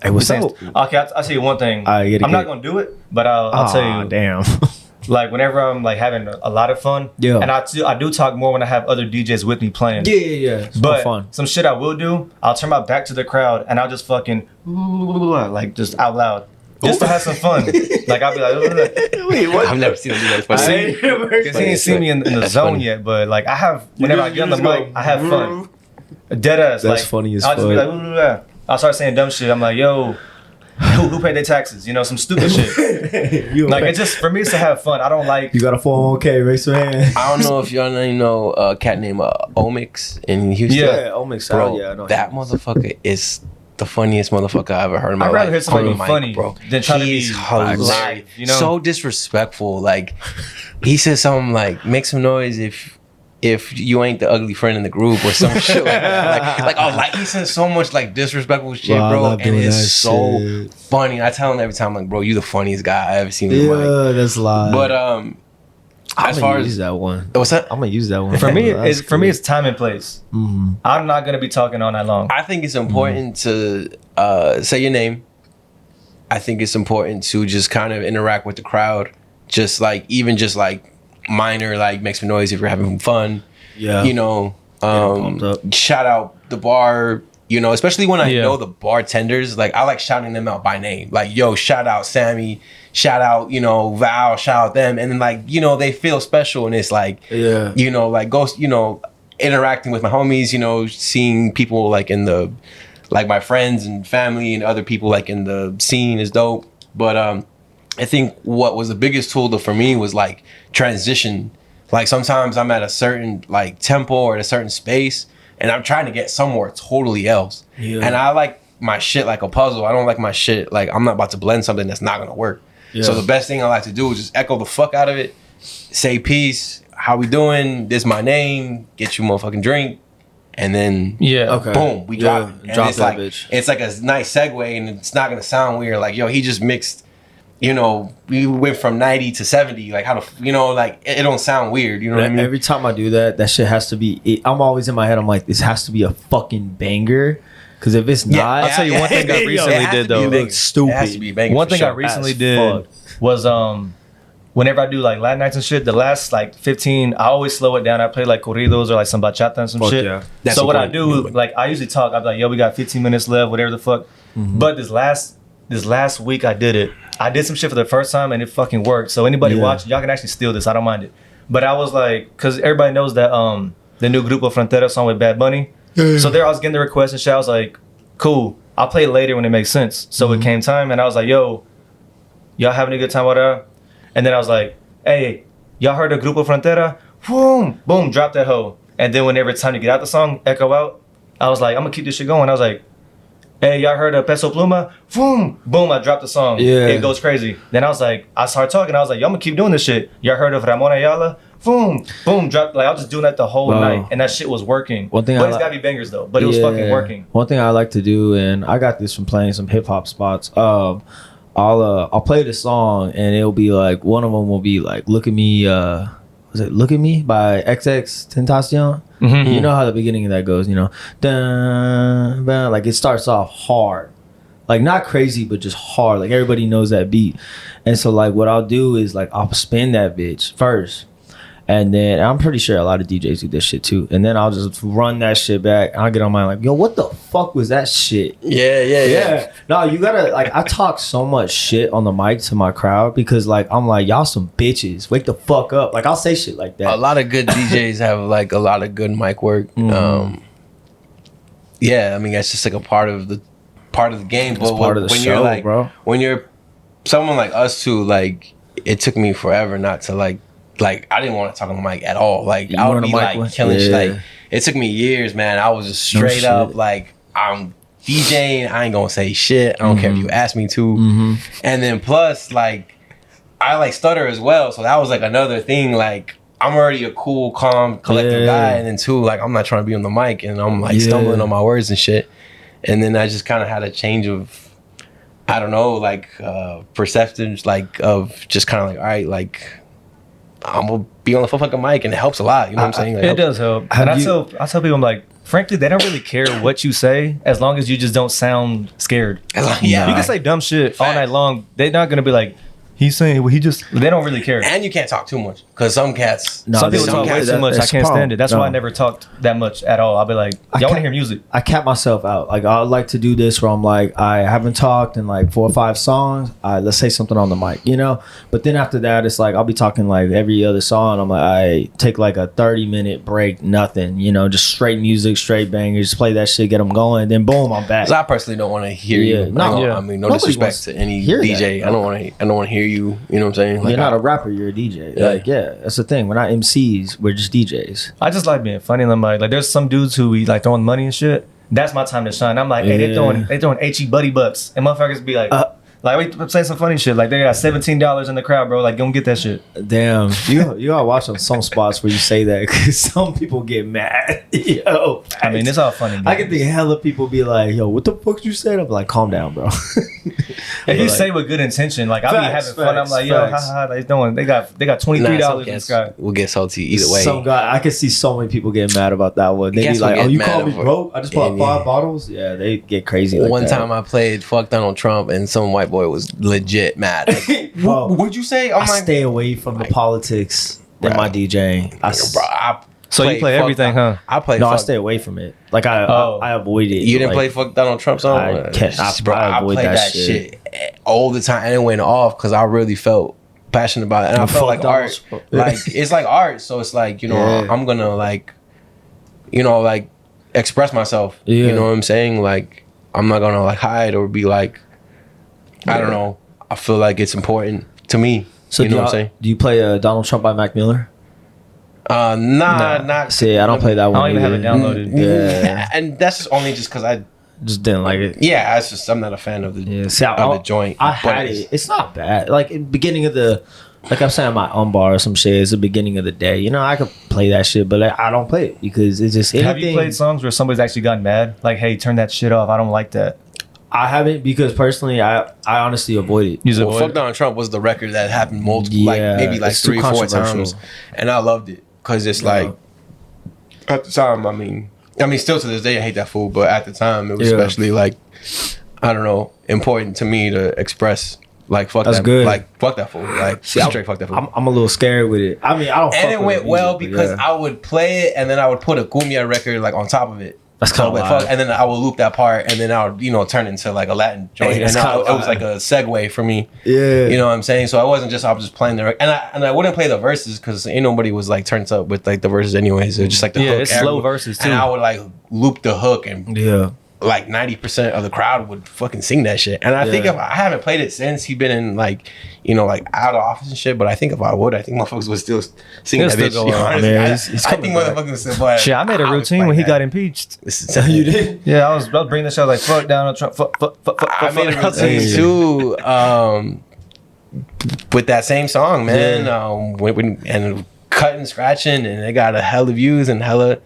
Hey, what's up? Okay, I'll tell you one thing. You gotta I'm get not it. gonna do it, but I'll tell you. Damn. Like whenever I'm like having a lot of fun, Yeah. and I do talk more when I have other DJs with me playing. Yeah. It's more But fun. some shit I will do, I'll turn my back to the crowd and I'll just fucking like just out loud. Just to have some fun. Like I'll be like, Wait, what? I've never seen him do that. It's I funny. ain't because he ain't seen me in the That's zone funny. yet. But like I have, whenever I get on the mic, I have fun. Dead ass. That's like, funny as I'll just be fuck. like, I'll start saying dumb shit. I'm like, yo, who paid their taxes? You know, some stupid shit. Like it's just for me, it's to have fun. I don't like. You got a 401k? Raise your hand. I don't know if y'all know a cat named Omix in Houston. Yeah, Omix. Bro, Yeah, I know that motherfucker is the funniest motherfucker I ever heard in my life. I'd rather hear somebody On be the mic, funny bro. than try to be He's hilarious. live, you know? So disrespectful. Like he said something like, "Make some noise if you ain't the ugly friend in the group," or some shit like that. Like he said so much like disrespectful shit, Bro, I bro, love and doing it's that so shit. funny. I tell him every time, like, bro, you the funniest guy I ever seen in my life. Yeah, that's live. But I'm as far gonna as use that one. what's that? I'm gonna use that one. For me, That's it's cool. time and place. Mhm. I'm not gonna be talking all night long. I think it's important to say your name. I think it's important to just kind of interact with the crowd. Just like, even just like minor, like make some noise if you're having fun. Yeah. You know, pumped up. shout out the bar, you know, especially when I Yeah. know the bartenders. Like, I like shouting them out by name. Like, yo, shout out Sammy, shout out, you know, Val, shout out them. And then, like, you know, they feel special. And it's like, Yeah. you know, like, you know, interacting with my homies, you know, seeing people like in the, like my friends and family and other people like in the scene is dope. But I think what was the biggest tool for me was like transition. Like sometimes I'm at a certain like tempo or at a certain space and I'm trying to get somewhere totally else. Yeah. And I like my shit like a puzzle. I don't like my shit like I'm not about to blend something that's not gonna work. Yeah. So the best thing I like to do is just echo the fuck out of it, say peace, how we doing, this my name, get you a motherfucking drink, and then Yeah. Okay. boom, we drop it. And Drop it's that like, bitch. it's like a nice segue and it's not gonna sound weird. Like, yo, he just mixed, you know, we went from 90 to 70. Like, how the, you know, like, it don't sound weird. You know what I mean? Every time I do that, that shit has to be. I'm always in my head. I'm like, this has to be a fucking banger. Because if it's Yeah, not, I'll tell you one thing I Yo, recently it has did to be a though. banger. Looks stupid. It has to be a banger. One for thing I sure. recently As did fuck. was whenever I do like Latin nights and shit, the last like 15, I always slow it down. I play like corridos or like some bachata and some Fuck shit. yeah. That's So what I important. do, like I usually talk, I'm like, yo, we got 15 minutes left, whatever the fuck. But this last week I did it. I did some shit for the first time and it fucking worked. So anybody Yeah. watching, y'all can actually steal this. I don't mind it. But I was like, cause everybody knows that the new Grupo Frontera song with Bad Bunny. So there I was getting the request and shit. I was like, cool. I'll play it later when it makes sense. So it came time and I was like, yo, y'all having a good time, whatever? And then I was like, hey, y'all heard of Grupo Frontera? Boom, boom, drop that hoe. And then whenever it's time to get out the song, echo out, I was like, I'm gonna keep this shit going. I was like, hey, y'all heard of Peso Pluma? Boom, boom, I dropped the song. Yeah. It goes crazy. Then I was like, I started talking, I was like, yo, I'm gonna keep doing this shit. Y'all heard of Ramon Ayala? Boom, boom, drop. Like I was just doing that the whole Wow. night, and that shit was working. One thing but I it's li- gotta be bangers though. But it was fucking working. One thing I like to do, and I got this from playing some hip hop spots. I'll play the song, and it'll be like one of them will be like "Look at Me." Was it "Look at Me" by XX Tentacion? Mhm. You know how the beginning of that goes. You know, dun, dun, like it starts off hard, like not crazy, but just hard. Like everybody knows that beat, and so like what I'll do is like I'll spin that bitch first. And then I'm pretty sure a lot of DJs do this shit too. And then I'll just run that shit back. And I'll get on mine like, yo, what the fuck was that shit? Yeah. No, you gotta like I talk so much shit on the mic to my crowd because like I'm like, y'all some bitches. Wake the fuck up. Like I'll say shit like that. A lot of good DJs have like a lot of good mic work. Yeah, I mean that's just like a part of the game. It's part of the when show, you're like, bro. when you're someone like us too, like it took me forever not to like I didn't want to talk on the mic at all. Like You I would weren't be a mic like one? killing shit. Yeah. Like it took me years, man. I was just No straight shit. up like I'm DJing. I ain't gonna say shit. I don't care if you ask me to. And then plus like I like stutter as well, so that was like another thing. Like I'm already a cool, calm, collective guy, and then two, like I'm not trying to be on the mic, and I'm like stumbling on my words and shit. And then I just kind of had a change of, I don't know, like perceptions, like of just kind of like, all right, like I'm gonna be on the fucking mic, and it helps a lot. You know what I'm saying? Like, It does help. And I tell people, I'm like, frankly, they don't really care what you say as long as you just don't sound scared. Yeah. You can say dumb shit all Fact. night long. They're not gonna be like, he's saying, well, they don't really care. And you can't talk too much, Cause some cats, Some people talk way too much. I can't stand it. That's why I No. never talked that much at all. I'll be like, I y'all want to can't- hear music? I cap myself out. Like I like to do this where I'm like, I haven't talked in like 4 or 5 songs. Let's say something on the mic, you know. But then after that, it's like I'll be talking like every other song. I'm like, I take like a 30-minute break, nothing, you know, just straight music, straight bangers, play that shit, get them going, then boom, I'm back. cause I personally don't want to hear Yeah, you. no. Yeah. I mean, no Nobody disrespect wants to any hear DJ. that. I don't want to hear you. You know what I'm saying? Like, You're not a rapper, you're a DJ. Yeah. Like, yeah, that's the thing. We're not MCs, we're just DJs. I just like being funny. And I'm like there's some dudes who be like throwing money and shit. That's my time to shine. I'm like, hey, Yeah. they throwing HE buddy bucks, and motherfuckers be like we saying some funny shit. Like they got $17 in the crowd, bro. Like go and get that shit. Damn, you gotta watch on some spots where you say that because some people get mad. Yo, I mean, it's all funny. I can think hella people be like, "Yo, what the fuck you said?" I'm like, "Calm down, bro." If you Like, say with good intention, like I'll be Facts, having fun. I'm facts, like, yo, facts. haha, they doing. They got $23 some in the cats sky. will get salty either way. Some guy, I can see so many people get mad about that one. They be Cats will like, "Oh, get you mad call me over- broke? I just bought Yeah, 5 bottles." Yeah, they get crazy. Like One that. time I played "Fuck Donald Trump" and some white boy was legit mad. Like, Bro, what'd you say? I I'm like, stay away from the politics in Bro. my DJing. bro, I So you play Fuck everything, Don- huh? I play. No, I fuck- stay away from it. Like I Oh. avoid it. You didn't like, play "Fuck Donald Trump" song? I can't- I I avoid played that that shit. shit all the time, and it went off because I really felt passionate about it, and I Fuck felt like Donald art. Trump. Like it's like art, so it's like Yeah. I'm gonna like, like express myself. Yeah. You know what I'm saying? Like I'm not gonna like hide or be like, I don't know. I feel like it's important to me. So you know what I'm saying? Do you play Donald Trump by Mac Miller? Not. See, I don't play that one. don't even have it either. downloaded. Yeah, and that's just only just because I. just didn't like it. Yeah, it's just I'm not a fan of the Yeah, see, of the joint. I but had it's- it. It's not bad. Like in the beginning of the, like I'm saying, my bar or some shit. It's the beginning of the day. You know, I could play that shit, but like, I don't play it because it's just anything. Have you played songs where somebody's actually gotten mad? Like, hey, turn that shit off. I don't like that. I haven't because personally, I honestly avoid it. Use it. Well, "Fuck Donald Trump" was the record that happened multiple, like Yeah, maybe like it's too 3 or 4 controversial. times, and I loved it because it's Yeah. like at the time. I mean, still to this day, I hate that fool, but at the time, it was Yeah. especially like I don't know, important to me to express like fuck That's that, good. like fuck that fool, like straight fuck that fool. I'm a little scared with it. I mean, I don't. And fuck it with went the well music, but because yeah. I would play it and then I would put a cumbia record like on top of it. That's kinda So, wild. and then I would loop that part and then I would turn into like a Latin joint. Hey, that's and kinda it was wild. like a segue for me. Yeah, You know what I'm saying? So I wasn't just I was just playing the and I wouldn't play the verses because ain't nobody was like turned up with like the verses anyways. It was just like the Yeah, hook. it's slow verses, too. And I would like loop the hook and yeah. like 90% of the crowd would fucking sing that shit. And I think Yeah. if I haven't played it since he's been in like like out of office and shit, but I think if I would, I think motherfuckers would still sing He'll that still bitch. go You know, on. honestly. Man, he's I think coming back. motherfuckers would still play. Shit, I made a would routine play when he that. got impeached. You did? Yeah, I was bringing the show like, fuck Donald Trump, fuck. I made a fuck. routine too, with that same song, man. And cutting, scratching, and it got a hella views and hella,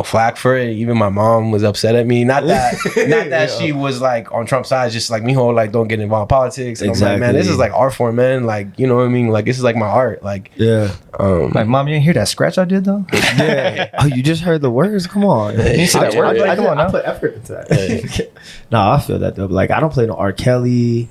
flack for it. Even my mom was upset at me. Not that she was like on Trump's side, just like mijo, like don't get involved in politics. And I'm like, man, this Exactly. is like art form, man. Like, you know what I mean? Like, this is like my art. Like, Yeah. Like, mom, you didn't hear that scratch I did though? Yeah. Oh, you just heard the words? Come on. You see that word? Like, come on now. I put effort into that. No, I feel that though. Like, I don't play no R. Kelly,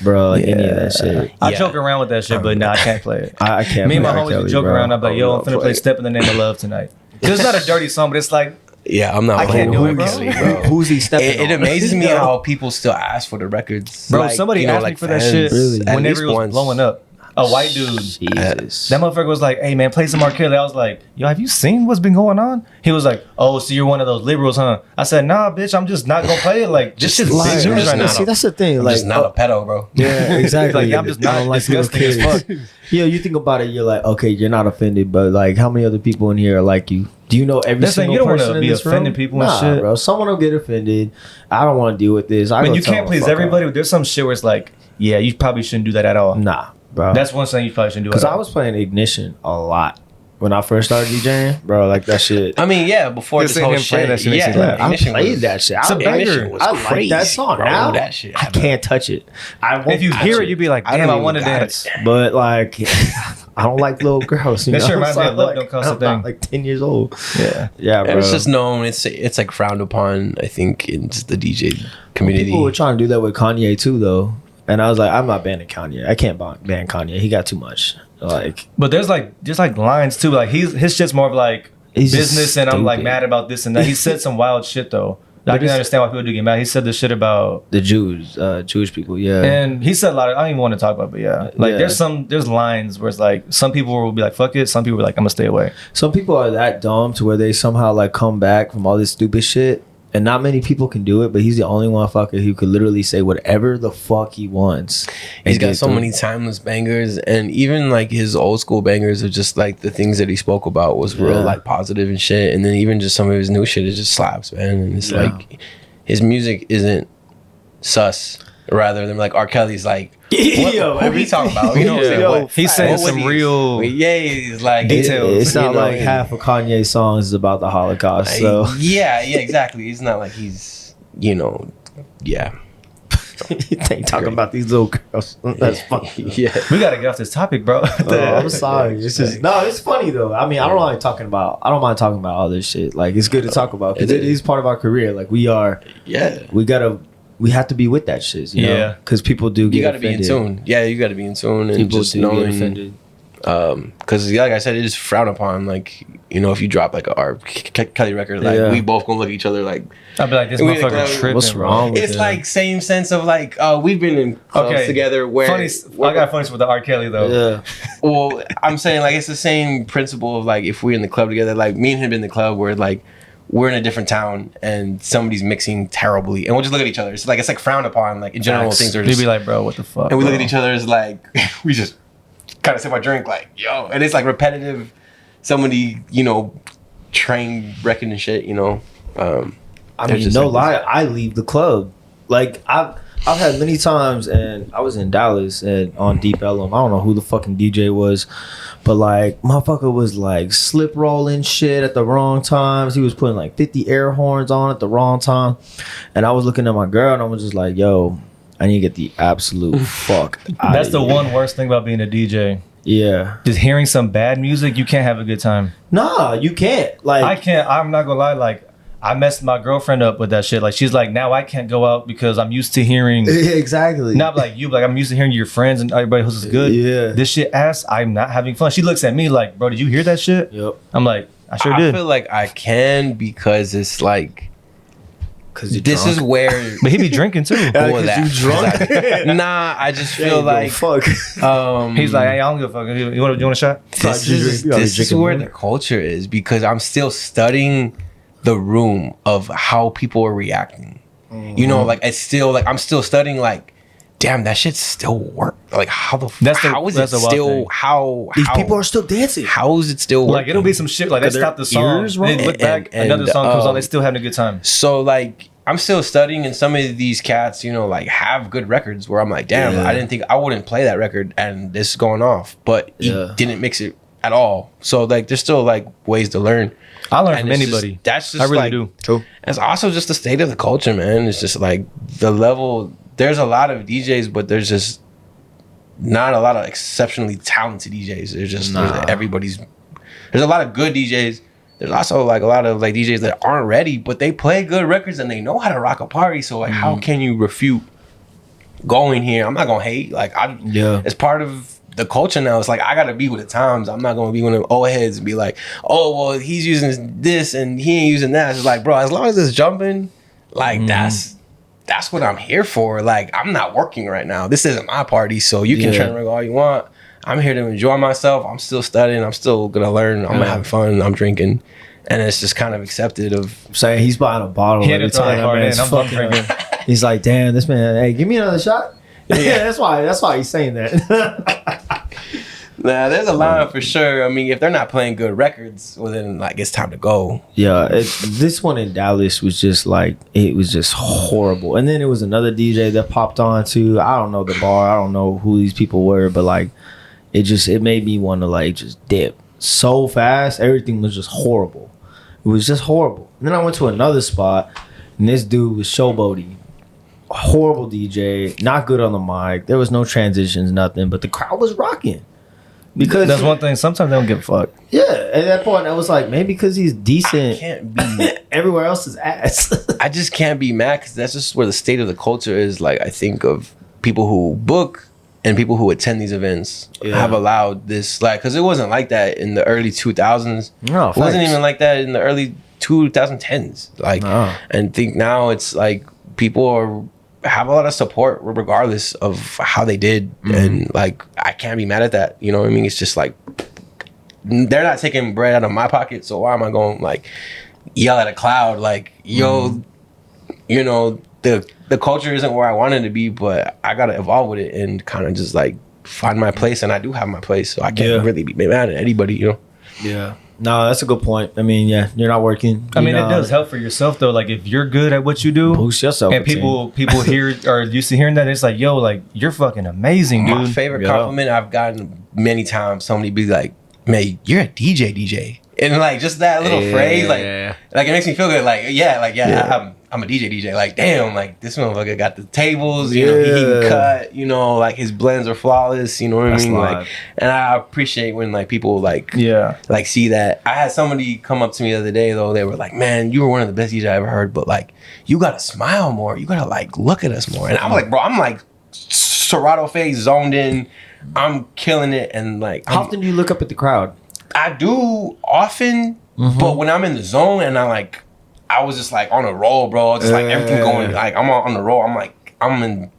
bro. Like any of that shit. I Yeah. joke around with that shit, but nah, I can't play it. I can't. Me and play my R. homies Kelly, would joke bro. around. I'm like, yo, I'm finna play "Step in the Name of Love" tonight. It's not a dirty song, but it's like, yeah, I'm not. I can't playing do it, R. bro. Kelly, bro. Who's he stepping It on? amazes me Yo. how people still ask for the records. bro, Like, somebody asked me like for that fans, shit Really? at whenever least it was once. blowing up. A white dude. Jesus. That motherfucker was like, hey man, play some R. Kelly. I was like, yo, have you seen what's been going on? He was like, oh, so you're one of those liberals, huh? I said, nah, bitch, I'm just not gonna play it. Like, this shit's Like, dangerous just right now. not see, that's the thing. I'm like, just not a pedo, bro. yeah, exactly. Like, I'm just I don't not little disgusting as kids. fuck. Yeah, you think about it, you're like, okay, you're not offended, but like, how many other people in here are like you? Do you know every That's the thing, single you don't wanna person in be this offending room? people and Nah, shit. bro. Someone will get offended. I don't want to deal with this. I mean, go you tell can't them, please fuck everybody, off. but there's some shit where it's like, yeah, you probably shouldn't do that at all. Nah, bro. That's one thing you probably shouldn't do because at all. I was playing Ignition a lot when I first started DJing, bro. Like that shit. I mean, yeah, before Just this seeing whole him play shit, that shit makes yeah, you laugh. I Ignition played was- that shit. It's a banger. was I like crazy, that song. bro. Now That shit, I can't touch it. I won't If you touch hear it, you'd be like, I damn, don't I even want to got dance. But like, I don't like little girls. You That know? shit reminds me So, of Love like, Don't Cost a I'm not, Thing. like 10 years old. Yeah. Yeah, bro. And it's just known. It's like frowned upon. I think in just the DJ community. People were trying to do that with Kanye too, though. And I was like, I'm not banning Kanye. I can't ban Kanye. He got too much. Like, But there's just like lines too. Like his shit's more of like He's just business, and I'm like stupid. mad about this and that. He said some wild shit though. I can it's- understand why people do get mad. He said this shit about, the Jewish people, yeah. and he said a lot of, I don't even want to talk about, but yeah, like Yeah. there's lines where it's like some people will be like fuck it, some people are like I'm gonna stay away. Some people are that dumb to where they somehow like come back from all this stupid shit, and not many people can do it. But he's the only motherfucker who could literally say whatever the fuck he wants. He's and got get so through. many timeless bangers, and even like his old school bangers are just like the things that he spoke about was real Yeah. like positive and shit. And then even just some of his new shit, it just slaps, man. And it's Yeah. like his music isn't sus, rather than like R. Kelly's like. What, Yo, who he talking about? You know what I'm saying? Yo, What- He's saying what was some he- real Yeah, he's like details. It's not you know, like half of Kanye's songs is about the Holocaust. So yeah, exactly. It's not like he's, yeah. they talking about these little girls. That's funny. Yeah. We gotta get off this topic, bro. Oh, I'm sorry. It's just no. It's funny though. I mean, I don't mind talking about all this shit. Like, it's good to talk about because it is part of our career. Like, we have to be with that shit. You know? Yeah. Because people do get You got to be in offended. tune. Yeah, you got to be in tune and People just do get knowing. offended. Because like I said, it is frowned upon. Like, if you drop like a R. Kelly record, like Yeah. we both gonna look at each other like. I'd be like, this We motherfucker like, tripping. what's bro. wrong with It's it? like same sense of like we've been in clubs together where. funny. I got funny with the R. Kelly though. Yeah. Well, I'm saying like it's the same principle of like if we're in the club together, like me and him in the club where like we're in a different town and somebody's mixing terribly, and we'll just look at each other. It's like frowned upon. Like in general, Facts. things are You'd just. be like, bro, what the fuck? And we look bro? at each other as like we just kind of sip our drink like yo, and it's like repetitive. Somebody train wrecking and shit. I They're mean, just no like lie, I leave the club. Like, I've had many times, and I was in Dallas and on Deep Ellum. I don't know who the fucking DJ was, but like, motherfucker was like slip rolling shit at the wrong times. He was putting like 50 air horns on at the wrong time, and I was looking at my girl, and I was just like, yo, I need to get the absolute fuck out. That's the one worst thing about being a DJ. Yeah. Just hearing some bad music, you can't have a good time. Nah, you can't. Like, I can't. I'm not gonna lie. Like, I messed my girlfriend up with that shit. Like, she's like, now I can't go out because I'm used to hearing. exactly. Not like you, but like I'm used to hearing your friends and everybody else is good. Yeah. This shit ass. I'm not having fun. She looks at me like, bro, did you hear that shit? Yep. I'm like, I sure I did. feel like I can because it's like Because this is where. But he be drinking too. Well, 'cause you drunk? Nah, I just feel like fuck. He's like, hey, I don't give a fuck. You want a shot? this you is, drink- you already this is drinking where water. the culture is because I'm still studying the room of how people are reacting. Like it's still like I'm still studying like, damn, that shit still work. Like how the how is it that's the wild still thing. how These how, people are still dancing. how is it still Like working? it'll be some shit. Like they Their stop the song. ears They wrong. look back. And- Another song comes on. um, They still having a good time. So like I'm still studying, and some of these cats, like have good records where I'm like, damn, Yeah. I didn't think I wouldn't play that record, and this is going off, but Yeah. he didn't mix it at all. So like, there's still like ways to learn. I learn And from it's anybody. that's just I really like, do. True. It's also just the state of the culture, man. It's just like the level. There's a lot of DJs, but there's just not a lot of exceptionally talented DJs. There's just Nah. there's a lot of good DJs. There's also like a lot of like DJs that aren't ready, but they play good records and they know how to rock a party. So like, how can you refute going here? I'm not gonna hate. Like Yeah. it's part of the culture now. It's like I gotta be with the times. I'm not gonna be one of them old heads and be like, oh well, he's using this and he ain't using that. It's like, bro, as long as it's jumping, like that's what I'm here for. Like I'm not working right now. This isn't my party, so you can Yeah. try and rig all you want. I'm here to enjoy myself. I'm still studying. I'm still gonna learn. I'm having fun. I'm drinking, and it's just kind of accepted. Of Saying he's buying a bottle He had every to throw time that that card man's in. I'm fucking drinking. up. He's like, damn, this man. Hey, give me another shot. Yeah, that's why he's saying that. nah, there's a line for sure. I mean, if they're not playing good records, well then like it's time to go. Yeah, this one in Dallas was just like, it was just horrible. And then it was another DJ that popped on too. I don't know the bar. I don't know who these people were, but like, it made me want to like just dip so fast. Everything was just horrible. It was just horrible. And then I went to another spot, and this dude was showboating. Horrible DJ, not good on the mic. There was no transitions, nothing, but the crowd was rocking. Because That's one thing. Sometimes they don't give a fuck. yeah, at that point I was like, maybe because he's decent. Can't be. Everywhere else is ass. I just can't be mad because that's just where the state of the culture is. Like I think of people who book and people who attend these events have allowed this, like, because it wasn't like that in the early 2000s. No, it wasn't even like that in the early 2010s. Like, and think now it's like people have a lot of support regardless of how they did, and like I can't be mad at that. You know what I mean? It's just like they're not taking bread out of my pocket, so why am I going like yell at a cloud like, yo, you know, the culture isn't where I wanted to be, but I gotta evolve with it and kind of just like find my place, and I do have my place, so I can't really be mad at anybody, you know. Yeah. No, that's a good point. I mean, yeah, you're not working. I mean, it does help for yourself though. Like if you're good at what you do, boost yourself. And people hear or used to hearing that, it's like, yo, like you're fucking amazing, dude. My favorite compliment I've gotten many times, somebody be like, man, you're a DJ. And like just that little phrase, like it makes me feel good. Like, I'm a DJ. Like, damn, like this motherfucker got the tables, you know, he can cut, you know, like his blends are flawless, you know what I mean? Like, and I appreciate when like people like see that. I had somebody come up to me the other day though, they were like, man, you were one of the best DJs I ever heard, but like you gotta smile more, you gotta like look at us more. And I'm like, bro, I'm like Serato face zoned in, I'm killing it. And like, how often do you look up at the crowd? I do often, but when I'm in the zone and I was just like on a roll, bro. Just like everything going, like I'm on the roll. I'm in,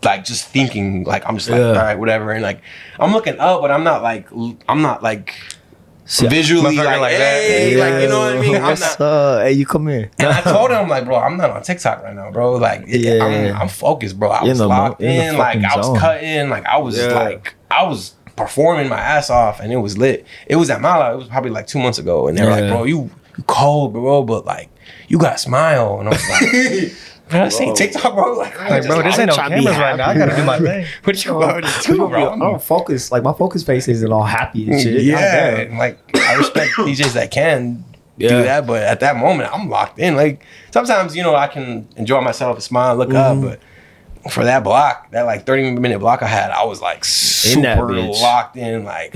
like just thinking, like I'm just like, all right, whatever. And like I'm looking up, but I'm not like visually like hey, like you know what I mean. I'm not. Hey, you come here. And I told him like, bro, I'm not on TikTok right now, bro. Like I'm focused, bro. I was locked in, like I was cutting, like I was like I was performing my ass off, and it was lit. It was at Mala. It was probably like 2 months ago, and they were like, bro, you cold, bro, but like you got a smile. And I was like, bro, this ain't TikTok, bro. Like bro, this ain't no cameras right now. I gotta do my thing. What you going to do, bro? I don't focus. Like my focus face isn't all happy and shit. Yeah, and like I respect DJs that can do that, but at that moment, I'm locked in. Like sometimes, you know, I can enjoy myself, smile, look up, but for that block, that like 30-minute block I had, I was like super locked in. Like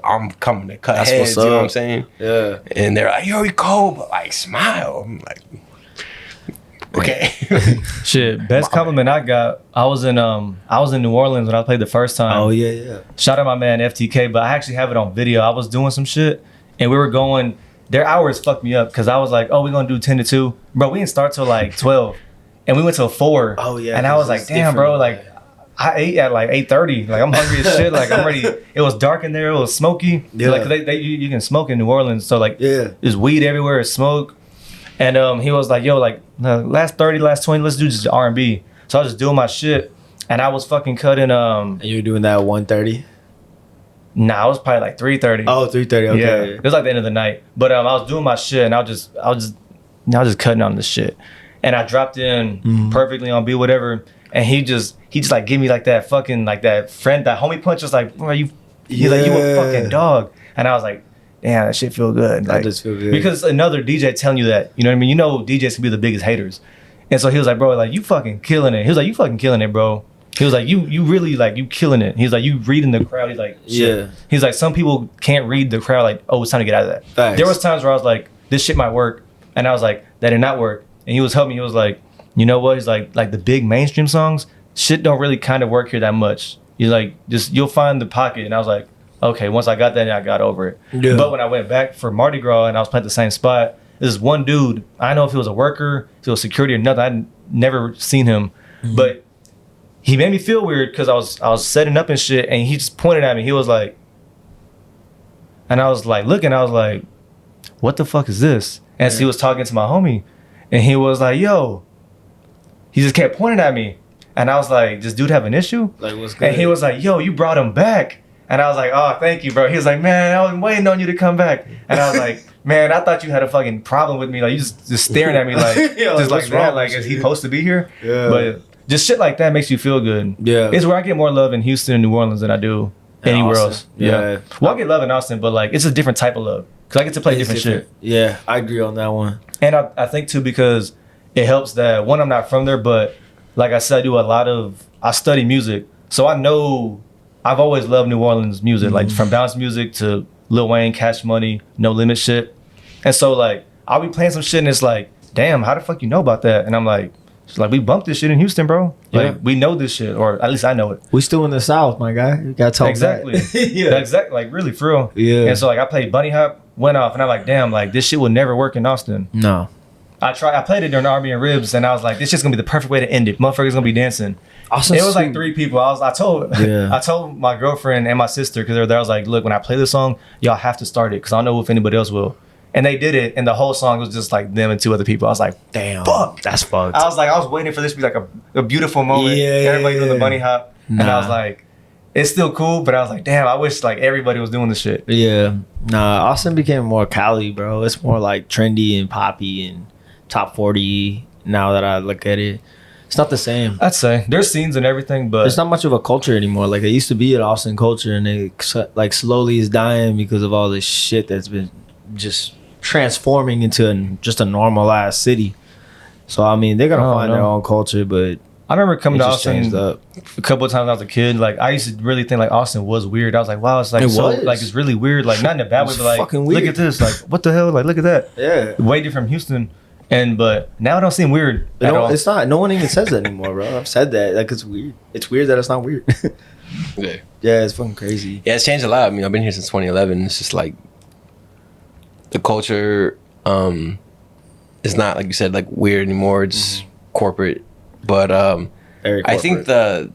I'm coming to cut heads, you know what I'm saying? Yeah. And they're like, yo, you cold, but like smile. I'm like, okay. Shit, best compliment I got, I was in New Orleans when I played the first time. Oh yeah. Shout out my man FTK, but I actually have it on video. I was doing some shit and we were going, their hours fucked me up because I was like, oh, we're gonna do 10 to 2. Bro, we didn't start till like 12. And we went till 4. Oh yeah. And I was like, damn, bro, like I ate at like 8:30. Like I'm hungry as shit. Like I'm ready. It was dark in there. It was smoky. Yeah. Like you can smoke in New Orleans. So like there's weed everywhere. It's smoke. And he was like, yo, like last 30, last 20, let's do just R&B. So I was just doing my shit. And I was fucking cutting. And you were doing that at 1:30? Nah, it was probably like 3:30. Oh, 3:30. Okay. Yeah. It was like the end of the night. But I was doing my shit and I was just cutting on the shit. And I dropped in perfectly on beat, whatever. And he just like give me like that fucking like that friend, that homie punch. Was like, bro, he's like, you a fucking dog. And I was like, damn, that shit feel good. Like, that does feel good. Because another DJ telling you that, you know what I mean? You know, DJs can be the biggest haters. And so he was like, bro, like you fucking killing it. He was like, you fucking killing it, bro. He was like, you really like you killing it. He's like, you reading the crowd. He's like, shit. Yeah. He's like, some people can't read the crowd. Like, oh, it's time to get out of that. Thanks. There was times where I was like, this shit might work, and I was like, that did not work. And he was helping me. He was like, you know what? He's like the big mainstream songs, shit don't really kind of work here that much. He's like, just you'll find the pocket. And I was like, okay. Once I got that, I got over it. Yeah. But when I went back for Mardi Gras and I was playing at the same spot, this one dude, I don't know if he was a worker, if he was security or nothing. I'd never seen him, but he made me feel weird because I was setting up and shit, and he just pointed at me. He was like, and I was like looking. I was like, what the fuck is this? And so he was talking to my homie. And he was like, yo, he just kept pointing at me. And I was like, does dude have an issue? Like, what's good? And he was like, yo, you brought him back. And I was like, oh, thank you, bro. He was like, man, I was waiting on you to come back. And I was like, man, I thought you had a fucking problem with me. Like, you just staring at me like, yeah, just like that. Like, is he supposed to be here? Yeah. But just shit like that makes you feel good. Yeah. It's where I get more love in Houston and New Orleans than I do anywhere else. Yeah. Well, I get love in Austin, but like, it's a different type of love. Because I get to play different shit. Yeah, I agree on that one. And I think too, because it helps that one, I'm not from there, but like I said, I study music. So I know I've always loved New Orleans music, like from bounce music to Lil Wayne, Cash Money, No Limit shit. And so like, I'll be playing some shit and it's like, damn, how the fuck you know about that? And I'm like, She's like, we bumped this shit in Houston, bro. Like, Yeah. we know this shit, or at least I know it. We still in the South, my guy. You gotta tell Exactly. yeah. Exactly. Like, really, for real. Yeah. And so, like, I played Bunny Hop, went off, and I'm like, damn, like, this shit will never work in Austin. No. I played it during R&B and Ribs, and I was like, this shit's gonna be the perfect way to end it. Motherfuckers gonna be dancing. Austin It was like 3 people. I told Yeah. I told my girlfriend and my sister, because they were there, I was like, look, when I play this song, y'all have to start it, because I don't know if anybody else will. And they did it, and the whole song was just like them and 2 other people. I was like, Damn. fuck. That's fucked. I was waiting for this to be like a beautiful moment. Yeah, Everybody doing yeah. the bunny hop. And I was Nah. like, it's still cool, but I was like, damn, I wish like everybody was doing this shit. Yeah. Nah, Austin became more Cali, bro. It's more like trendy and poppy and top 40 now that I look at it. It's not the same. I'd say there's scenes and everything, but There's not much of a culture anymore. Like, it used to be an Austin culture, and it like slowly is dying because of all this shit that's been just transforming into just a normal ass city. So I mean, they're gonna Oh, find no. their own culture, but I remember coming it to just changed Austin up. a couple of times when I was a kid. Like, I used to really think like Austin was weird. I was like, wow, it's like It so was. like it's really weird. Like, not in a bad It way, was but like, fucking look weird. at this. Like, what the hell? Like, look at that. Yeah. Way different from Houston. But now it don't seem weird at all. It's not. No one even says that anymore, bro. I've said that. Like, it's weird. It's weird that it's not weird. Yeah. Yeah, it's fucking crazy. Yeah, it's changed a lot. I mean, I've been here since 2011. It's just like the culture is not, like you said, like weird anymore. It's corporate. But Very I think corporate.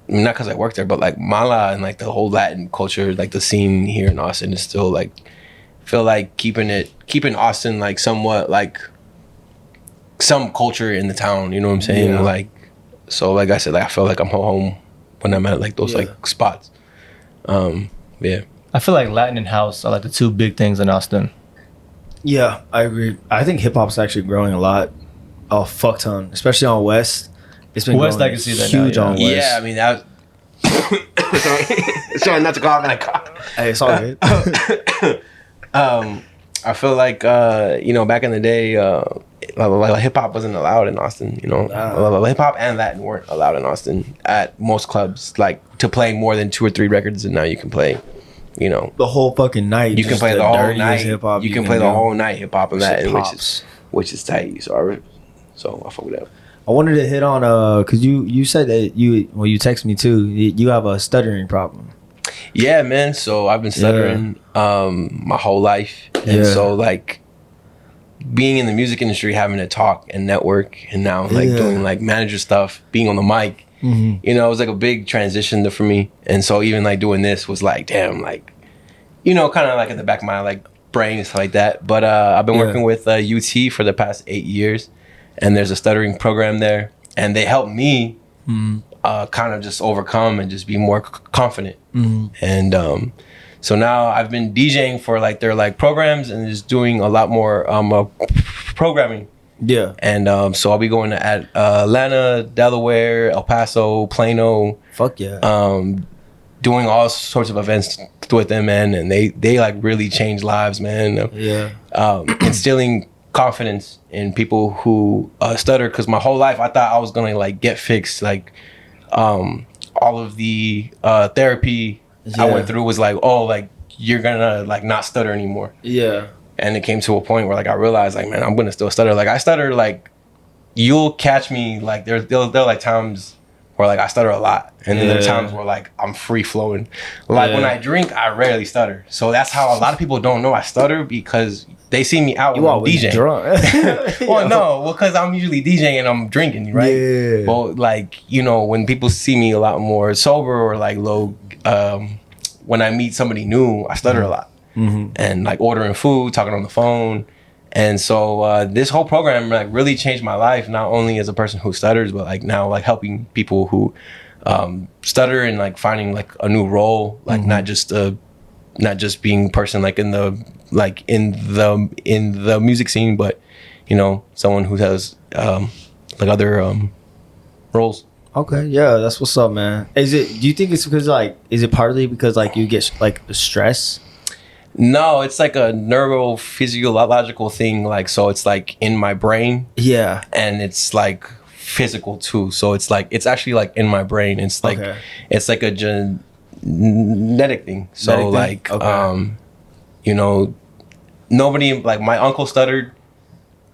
I mean, not because I work there, but like Mala and like the whole Latin culture, like the scene here in Austin is still like, feel like keeping Austin like somewhat like some culture in the town. You know what I'm saying? Yeah. Like, so like I said, like I feel like I'm home when I'm at like those Yeah. like spots. Yeah. I feel like Latin and house are like the 2 big things in Austin. Yeah, I agree. I think hip hop's actually growing a lot. Oh, fuck ton, especially on West. It's been West, growing I can see that now, huge yeah. on West. Yeah, I mean that. Sorry, not to cough, and I cough. Hey, it's all good. I feel like back in the day, like hip hop wasn't allowed in Austin. You know, hip hop and Latin weren't allowed in Austin at most clubs. Like to play more than 2 or 3 records, and now you can play. You know, The whole fucking night. you can just play the whole dirtiest night. hip-hop You can play the do. whole night hip hop and Shit Latin, pops. which is tight. So I fuck with that. I wanted to hit on because you said that you texted me too. You have a stuttering problem. Yeah, man. So I've been stuttering my whole life, and Yeah. so like being in the music industry, having to talk and network, and now like Yeah. doing like manager stuff, being on the mic. Mm-hmm. You know, it was like a big transition for me, and so even like doing this was like, damn, like kind of like in the back of my like brain and stuff like that. But I've been Yeah. working with UT for the past 8 years, and there's a stuttering program there, and they helped me kind of just overcome and just be more confident. And so now I've been DJing for like their like programs and just doing a lot more programming. Yeah. And so I'll be going to Atlanta, Delaware, El Paso, Plano, Fuck yeah. doing all sorts of events with them, man. And they like really change lives, man. yeah. Instilling confidence in people who stutter, because my whole life I thought I was gonna like get fixed. Like all of the therapy I Yeah. went through was like, oh, like you're gonna like not stutter anymore. Yeah. And it came to a point where like I realized like, man, I'm gonna still stutter. Like I stutter, like you'll catch me like there are like times where like I stutter a lot, and then there are Yeah. times where like I'm free flowing. Like when Yeah. I drink, I rarely stutter. So that's how a lot of people don't know I stutter, because they see me out You when I'm always DJing. drunk. Well, no, because I'm usually DJing and I'm drinking, right? Yeah. Well, like when people see me a lot more sober or like low, when I meet somebody new, I stutter a lot. Mm-hmm. And like ordering food, talking on the phone. And so this whole program like really changed my life, not only as a person who stutters, but like now like helping people who stutter and like finding like a new role, like not just being a person like in the music scene, but someone who has like other roles. Okay, yeah, that's what's up, man. Do you think it's because is it partly because like you get like stress? No, it's like a neurophysiological thing. Like, so it's like in my brain, Yeah. and it's like physical too. So it's like it's actually like in my brain. It's like Okay. it's like a genetic thing. So Genetic thing? like Okay. nobody, like my uncle stuttered,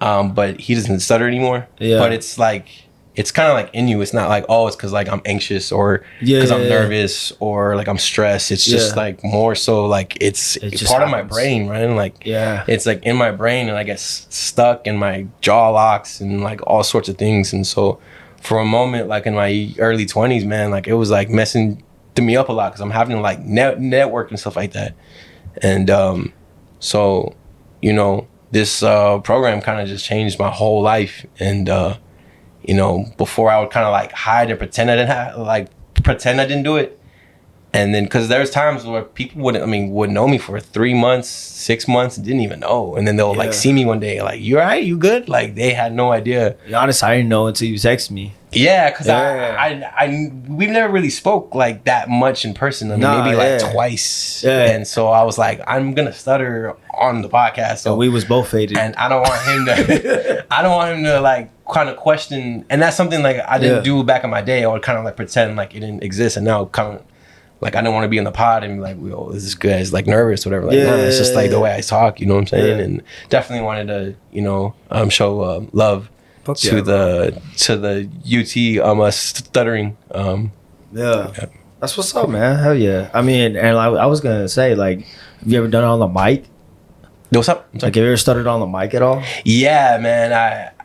but he doesn't stutter anymore. Yeah. But it's like it's kind of like in you. It's not like, oh, it's because like I'm anxious or because I'm nervous or like I'm stressed. It's just like more so like it's part of my brain, right? And like it's like in my brain, and I get stuck and my jaw locks and like all sorts of things. And so for a moment, like in my early 20s, man, like it was like messing me up a lot because I'm having to like network and stuff like that. And so you know, this program kind of just changed my whole life. And you know, before I would kind of like hide and pretend I didn't do it. And then, because there's times where people would know me for 3 months, 6 months, didn't even know. And then they'll like see me one day, like, you all right? You good? Like, they had no idea. To be honest, I didn't know until you texted me. Yeah, because we've never really spoke like that much in person. I mean, maybe like twice. Yeah. And so I was like, I'm gonna stutter on the podcast. So we was both faded. And I don't want him to like kind of question. And that's something like I didn't do back in my day. I would kind of like pretend like it didn't exist. And now kind of like I didn't want to be in the pod and be like, "Yo, is this good?" It's like nervous, or whatever. Like, no, it's just like the way I talk. You know what I'm saying? And definitely wanted to, you know, show love to the UT stuttering. That's what's up, man. Hell yeah. I mean, and I was gonna say, like, have you ever done it on the mic? What's up? Like, have you ever stuttered on the mic at all? Yeah, man.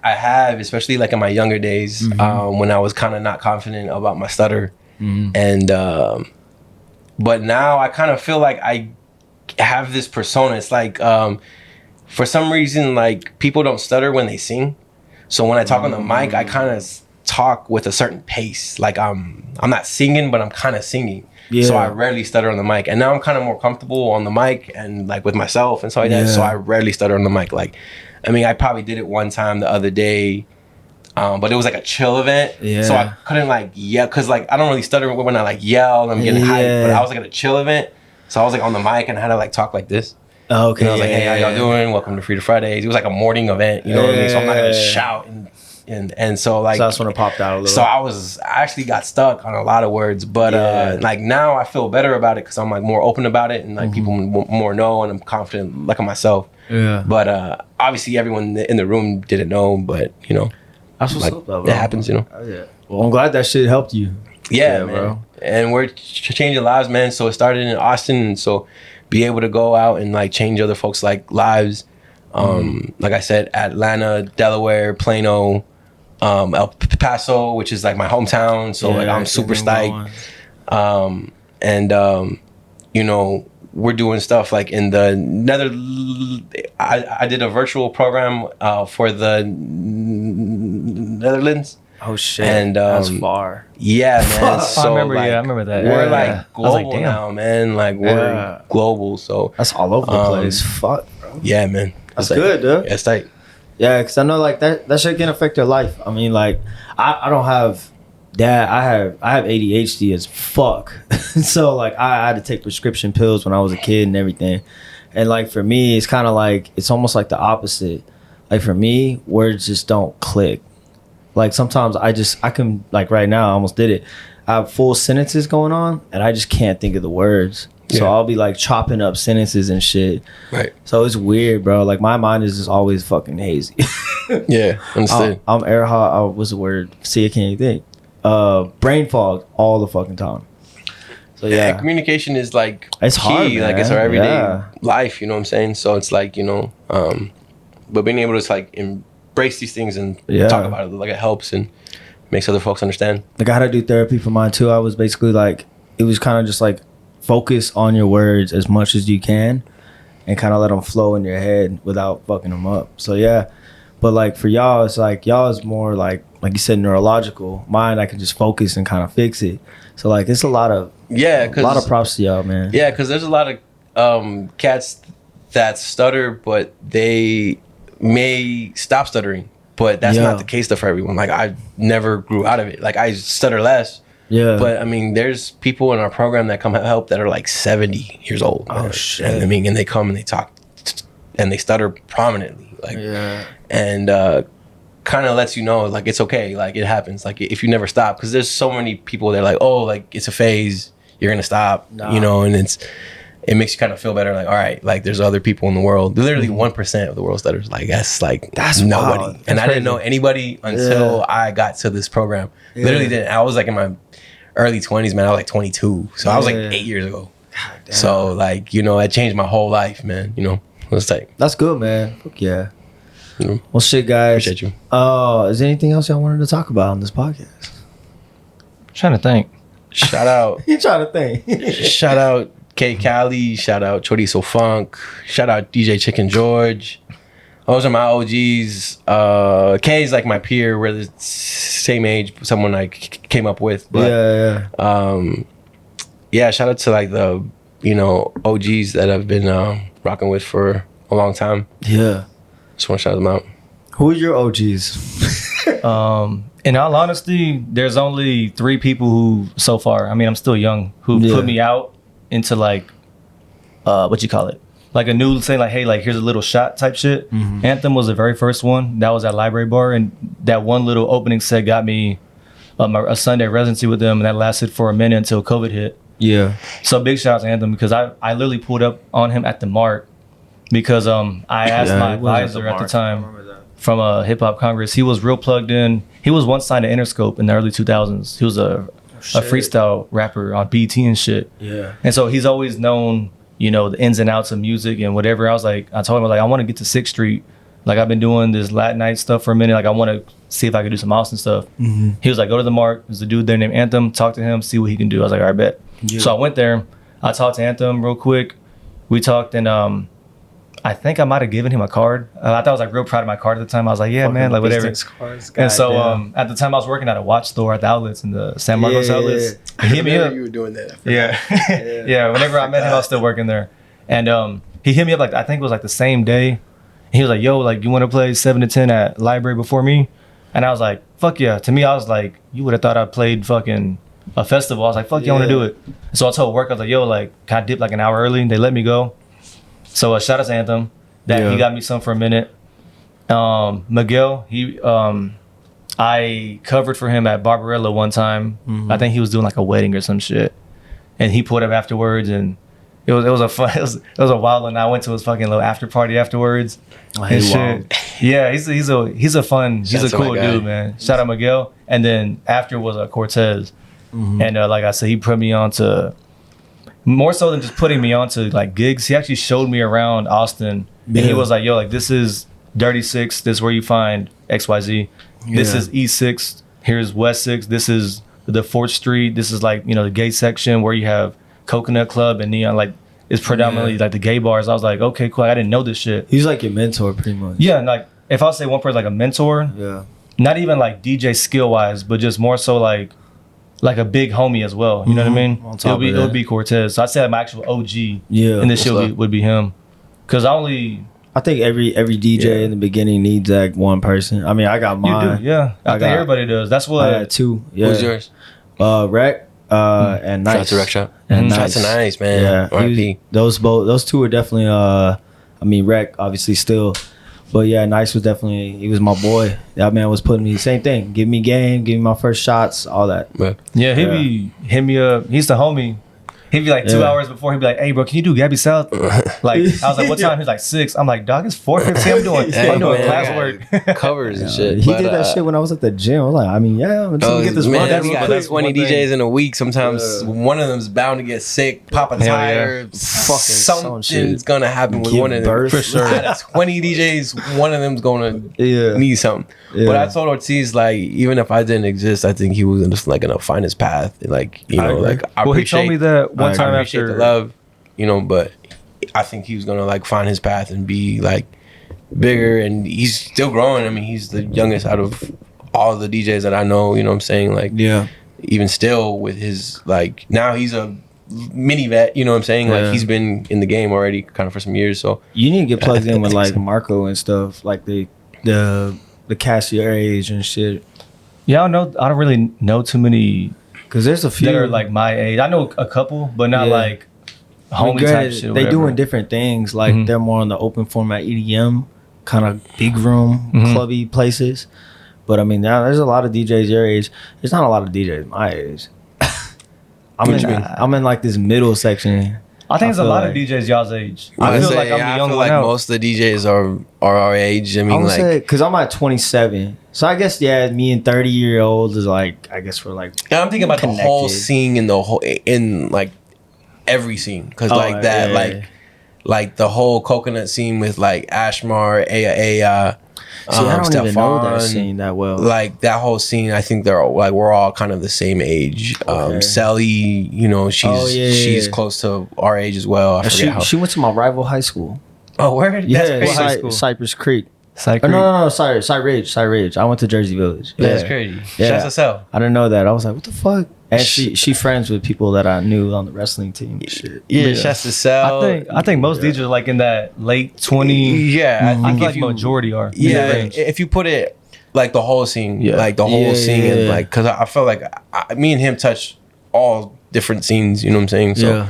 I have, especially like in my younger days, when I was kind of not confident about my stutter, and but now I kind of feel like I have this persona. It's like for some reason, like people don't stutter when they sing. So when I talk on the mic, I kind of talk with a certain pace. Like I'm not singing, but I'm kind of singing. Yeah. So I rarely stutter on the mic. And now I'm kind of more comfortable on the mic and like with myself and stuff like that. So I rarely stutter on the mic. Like, I mean, I probably did it one time the other day, but it was like a chill event. Yeah. So I couldn't like yell, because like I don't really stutter when I like yell and I'm getting hyped. But I was like at a chill event. So I was like on the mic and I had to like talk like this. Oh, okay. And I was like, hey, how y'all doing? Welcome to Free to Fridays. It was like a morning event, you know what I mean? So I'm not gonna shout and so like, so that's when it popped out a little. So I actually got stuck on a lot of words, but like now I feel better about it because I'm like more open about it and like people more know, and I'm confident like in myself. Yeah. But obviously everyone in the room didn't know, but you know, that's what's like, up though, bro. It happens, you know. Oh, yeah. Well, I'm glad that shit helped you. Yeah, man. Bro. And we're changing lives, man. So it started in Austin, and so be able to go out and like change other folks' like lives. Like I said, Atlanta, Delaware, Plano, El Paso, which is like my hometown. So like I'm super stoked. You know, we're doing stuff like in the I did a virtual program for the Netherlands. Oh shit! And that's far. Yeah, man. So I remember that. We're like global now, man. Like we're global. So that's all over the place. Fuck, bro. Yeah, man. That's good, dude. Yeah, it's tight. Yeah, because I know like that shit can affect your life. I mean, like I don't have that. I have ADHD as fuck. So like I had to take prescription pills when I was a kid and everything. And like for me, it's kind of like it's almost like the opposite. Like for me, words just don't click. Like sometimes I can, like right now I almost did it. I have full sentences going on and I just can't think of the words. So I'll be like chopping up sentences and shit. Right. So it's weird, bro. Like my mind is just always fucking hazy. Yeah, understood. I'm air hot. What's the word? See, I can't even think. Brain fog all the fucking time. So yeah, communication is like it's key. Hard, man. Like it's our everyday life. You know what I'm saying? So it's like, you know, but being able to like embrace these things and talk about it, like it helps and makes other folks understand. Like I had to do therapy for mine too. I was basically like, it was kind of just like focus on your words as much as you can and kind of let them flow in your head without fucking them up. So yeah, but like for y'all, it's like y'all is more like you said, neurological. Mine, I can just focus and kind of fix it. So like it's a lot of props to y'all, man. Yeah, because there's a lot of cats that stutter, but they may stop stuttering, but that's not the case though for everyone. Like I never grew out of it. Like I stutter less. Yeah. But I mean, there's people in our program that come help that are like 70 years old. Oh shit. And I mean, and they come and they talk and they stutter prominently. Like and kind of lets you know like it's okay. Like it happens. Like if you never stop, because there's so many people that are like, oh, like it's a phase, you're gonna stop, you know, and it makes you kind of feel better. Like, all right, like there's other people in the world. Literally 1% of the world's letters. Like that's nobody. wild. And That's I didn't know anybody until I got to this program. Literally didn't. I was like in my early 20s, man. I was like 22, so I was like 8 years ago. So like, you know, that changed my whole life, man. You know, it was like That's good, man. Fuck yeah. You know, Well, shit, guys. appreciate you. Is there anything else y'all wanted to talk about on this podcast? Trying to think. Shout out, You trying to think? shout out K Cali. Shout out Chorizo Funk. Shout out DJ Chicken George. Those are my OGs. K is like my peer. We're the same age. Someone I came up with. But, yeah. Shout out to like the, you know, OGs that I've been rocking with for a long time. Yeah. Just want to shout them out. Who are your OGs? In all honesty, there's only 3 people who, so far, I mean, I'm still young, who put me out into like, what you call it? Like a new thing, like, hey, like, here's a little shot type shit. Anthem was the very first one. That was at Library Bar. And that one little opening set got me a Sunday residency with them. And that lasted for a minute until COVID hit. Yeah. So big shout out to Anthem because I literally pulled up on him at the Mark because I asked my advisor at the time from a hip hop congress. He was real plugged in. He was once signed to Interscope in the early 2000s. He was a freestyle rapper on BT and shit. Yeah. And so he's always known, you know, the ins and outs of music and whatever. I told him, I was like, I want to get to 6th Street. Like, I've been doing this Latin night stuff for a minute. Like, I want to see if I can do some Austin stuff. He was like, go to the Mark. There's a dude there named Anthem. Talk to him, see what he can do. I was like, all right, bet. Yeah. So I went there. I talked to Anthem real quick. We talked, and I think I might have given him a card. I thought I was like real proud of my card at the time. I was like, yeah, man, like whatever. And so at the time I was working at a watch store at the outlets in the San Marcos outlets. He hit me up. You were doing that. Yeah. Whenever I met him, I was still working there. And he hit me up like, I think it was like the same day. He was like, yo, like, you want to play 7 to 10 at Library before me? And I was like, fuck yeah. To me, I was like, you would have thought I played fucking a festival. I was like, fuck yeah, I want to do it. So I told work, I was like, yo, like, can I dip like an hour early? They let me go. So shout out to Anthem. He got me some for a minute. Miguel, I covered for him at Barbarella one time. I think he was doing like a wedding or some shit. And he pulled up afterwards, and it was a fun, it was a wild one. I went to his fucking little after party afterwards. And shit. Yeah, he's a cool dude, man. Shout out Miguel. And then after was Cortez. And like I said, he put me on to more so than just putting me on to like gigs. He actually showed me around Austin. And he was like, yo, like, this is Dirty 6. This is where you find XYZ. This is East 6. Here's West 6. This is the 4th Street. This is like, you know, the gay section where you have Coconut Club and Neon. Like, it's predominantly like the gay bars. I was like, okay, cool. I didn't know this shit. He's like your mentor pretty much. Yeah, and like if I'll say one person like a mentor, not even like DJ skill wise, but just more so like a big homie as well. You know what I mean? It would be Cortez. So I'd say my actual OG in this shit would be him. Cause I think every DJ in the beginning needs like one person. I mean, I got mine. You do, yeah. I think everybody does. That's what I got 2. Yeah. Who's yours? Rec, and Nice. Shout out to Rec Shop. And Shout out to Nice, man. Yeah. RIP. Those 2 are definitely I mean, Rec obviously still. But yeah, Nice was definitely, he was my boy. That man was putting me, same thing. Give me game, give me my first shots, all that. Yeah, he'd hit me up. He's the homie. He'd be like 2 hours before, he'd be like, hey, bro, can you do Gabby South? Like, I was like, what time? He's like, 6. I'm like, dog, it's 4:15. I'm doing class work. Covers and shit. He did that shit when I was at the gym. I was like, I mean, yeah, I'm just gonna get this man, we got 20 DJs in a week. Sometimes one of them's bound to get sick, pop a tire, something's gonna happen with one of them. For sure. Out of 20 DJs, one of them's gonna need something. But I told Ortiz, like, even if I didn't exist, I think he was just like gonna find his path. Like, you know, like, I appreciate. He told me that one time after the love, you know, but I think he was gonna like find his path and be like bigger, and he's still growing. I mean, he's the youngest out of all the DJs that I know, you know what I'm saying? Like, even still with his, like, now he's a mini vet, you know what I'm saying? Like, he's been in the game already kind of for some years, so you need to get plugged in with like Marco and stuff, like the cast your age and shit. Yeah, I don't really know too many, because there's a few that are like my age. I know a couple, but not like homie type shit. They doing different things. Like they're more on the open format EDM kind of big room clubby places. But I mean, now there's a lot of DJs your age. There's not a lot of DJs my age. I'm in like this middle section. I think it's a lot like- of DJs y'all's age. I I feel say, like I'm I the young feel one like out. most of the DJs are our age. I I mean, would like, say because I'm at 27, so I guess me and 30-year-olds is like I guess we're like and I'm thinking about the whole connected. scene in like every scene because Oh, like that yeah. like the whole coconut scene with like Ashmar, Aya, See, I don't even know that Stefan, scene that well. like that whole scene. I think they're all, like we're all kind of the same age. Okay. Sally, you know, she's yeah. close to our age as well. I forget how. She went to my rival high school. Oh, where? Yeah, That's crazy. high school. Cypress Creek. Psych Oh, no, sorry, Cy Ridge. I went to Jersey Village. That's Yeah. crazy. Yeah. Shouts to Sel. I didn't know that. I was like, what the fuck? And she friends with people that I knew on the wrestling team. Shit. Yeah, shouts to Sel. I think most DJs are like in that late 20. Yeah, I feel if like you- majority are. in that Yeah, range. if you put it like the whole scene, Yeah. like the whole Yeah, scene, yeah, and yeah. like because I felt like me and him touched all different scenes. You know what I'm saying? So Yeah.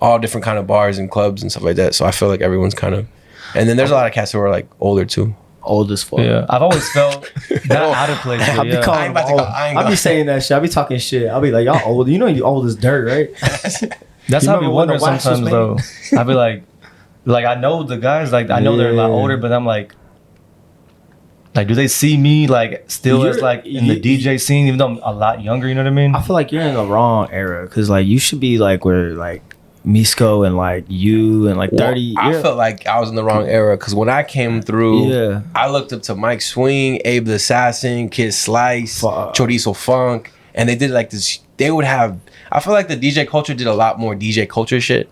all different kind of bars and clubs and stuff like that. So I feel like everyone's kind of, and then there's a lot of cats who are like older too. Old as fuck. Yeah, I've always felt not out of place. I But be yeah. calling I ain't about to them go- old. I ain't I be go- saying that shit. I be talking shit. I'll be like, y'all old. You know you old as dirt, right? That's You how I be remember when the wondering wax was sometimes though. I be like I know the guys, like I know they're a lot Yeah. older, but I'm like, do they see me like still as You're- like in the you- DJ scene, even though I'm a lot younger? You know what I mean? I feel like you're in the wrong era because like you should be like where like Misco and like you and like 30. I you're- felt like I was in the wrong era because when I came through, Yeah. I looked up to Mike Swing, Abe the Assassin, Kid Slice, Fuck. Chorizo Funk, and they did like this. They would have. I feel like the DJ culture did a lot more DJ culture shit.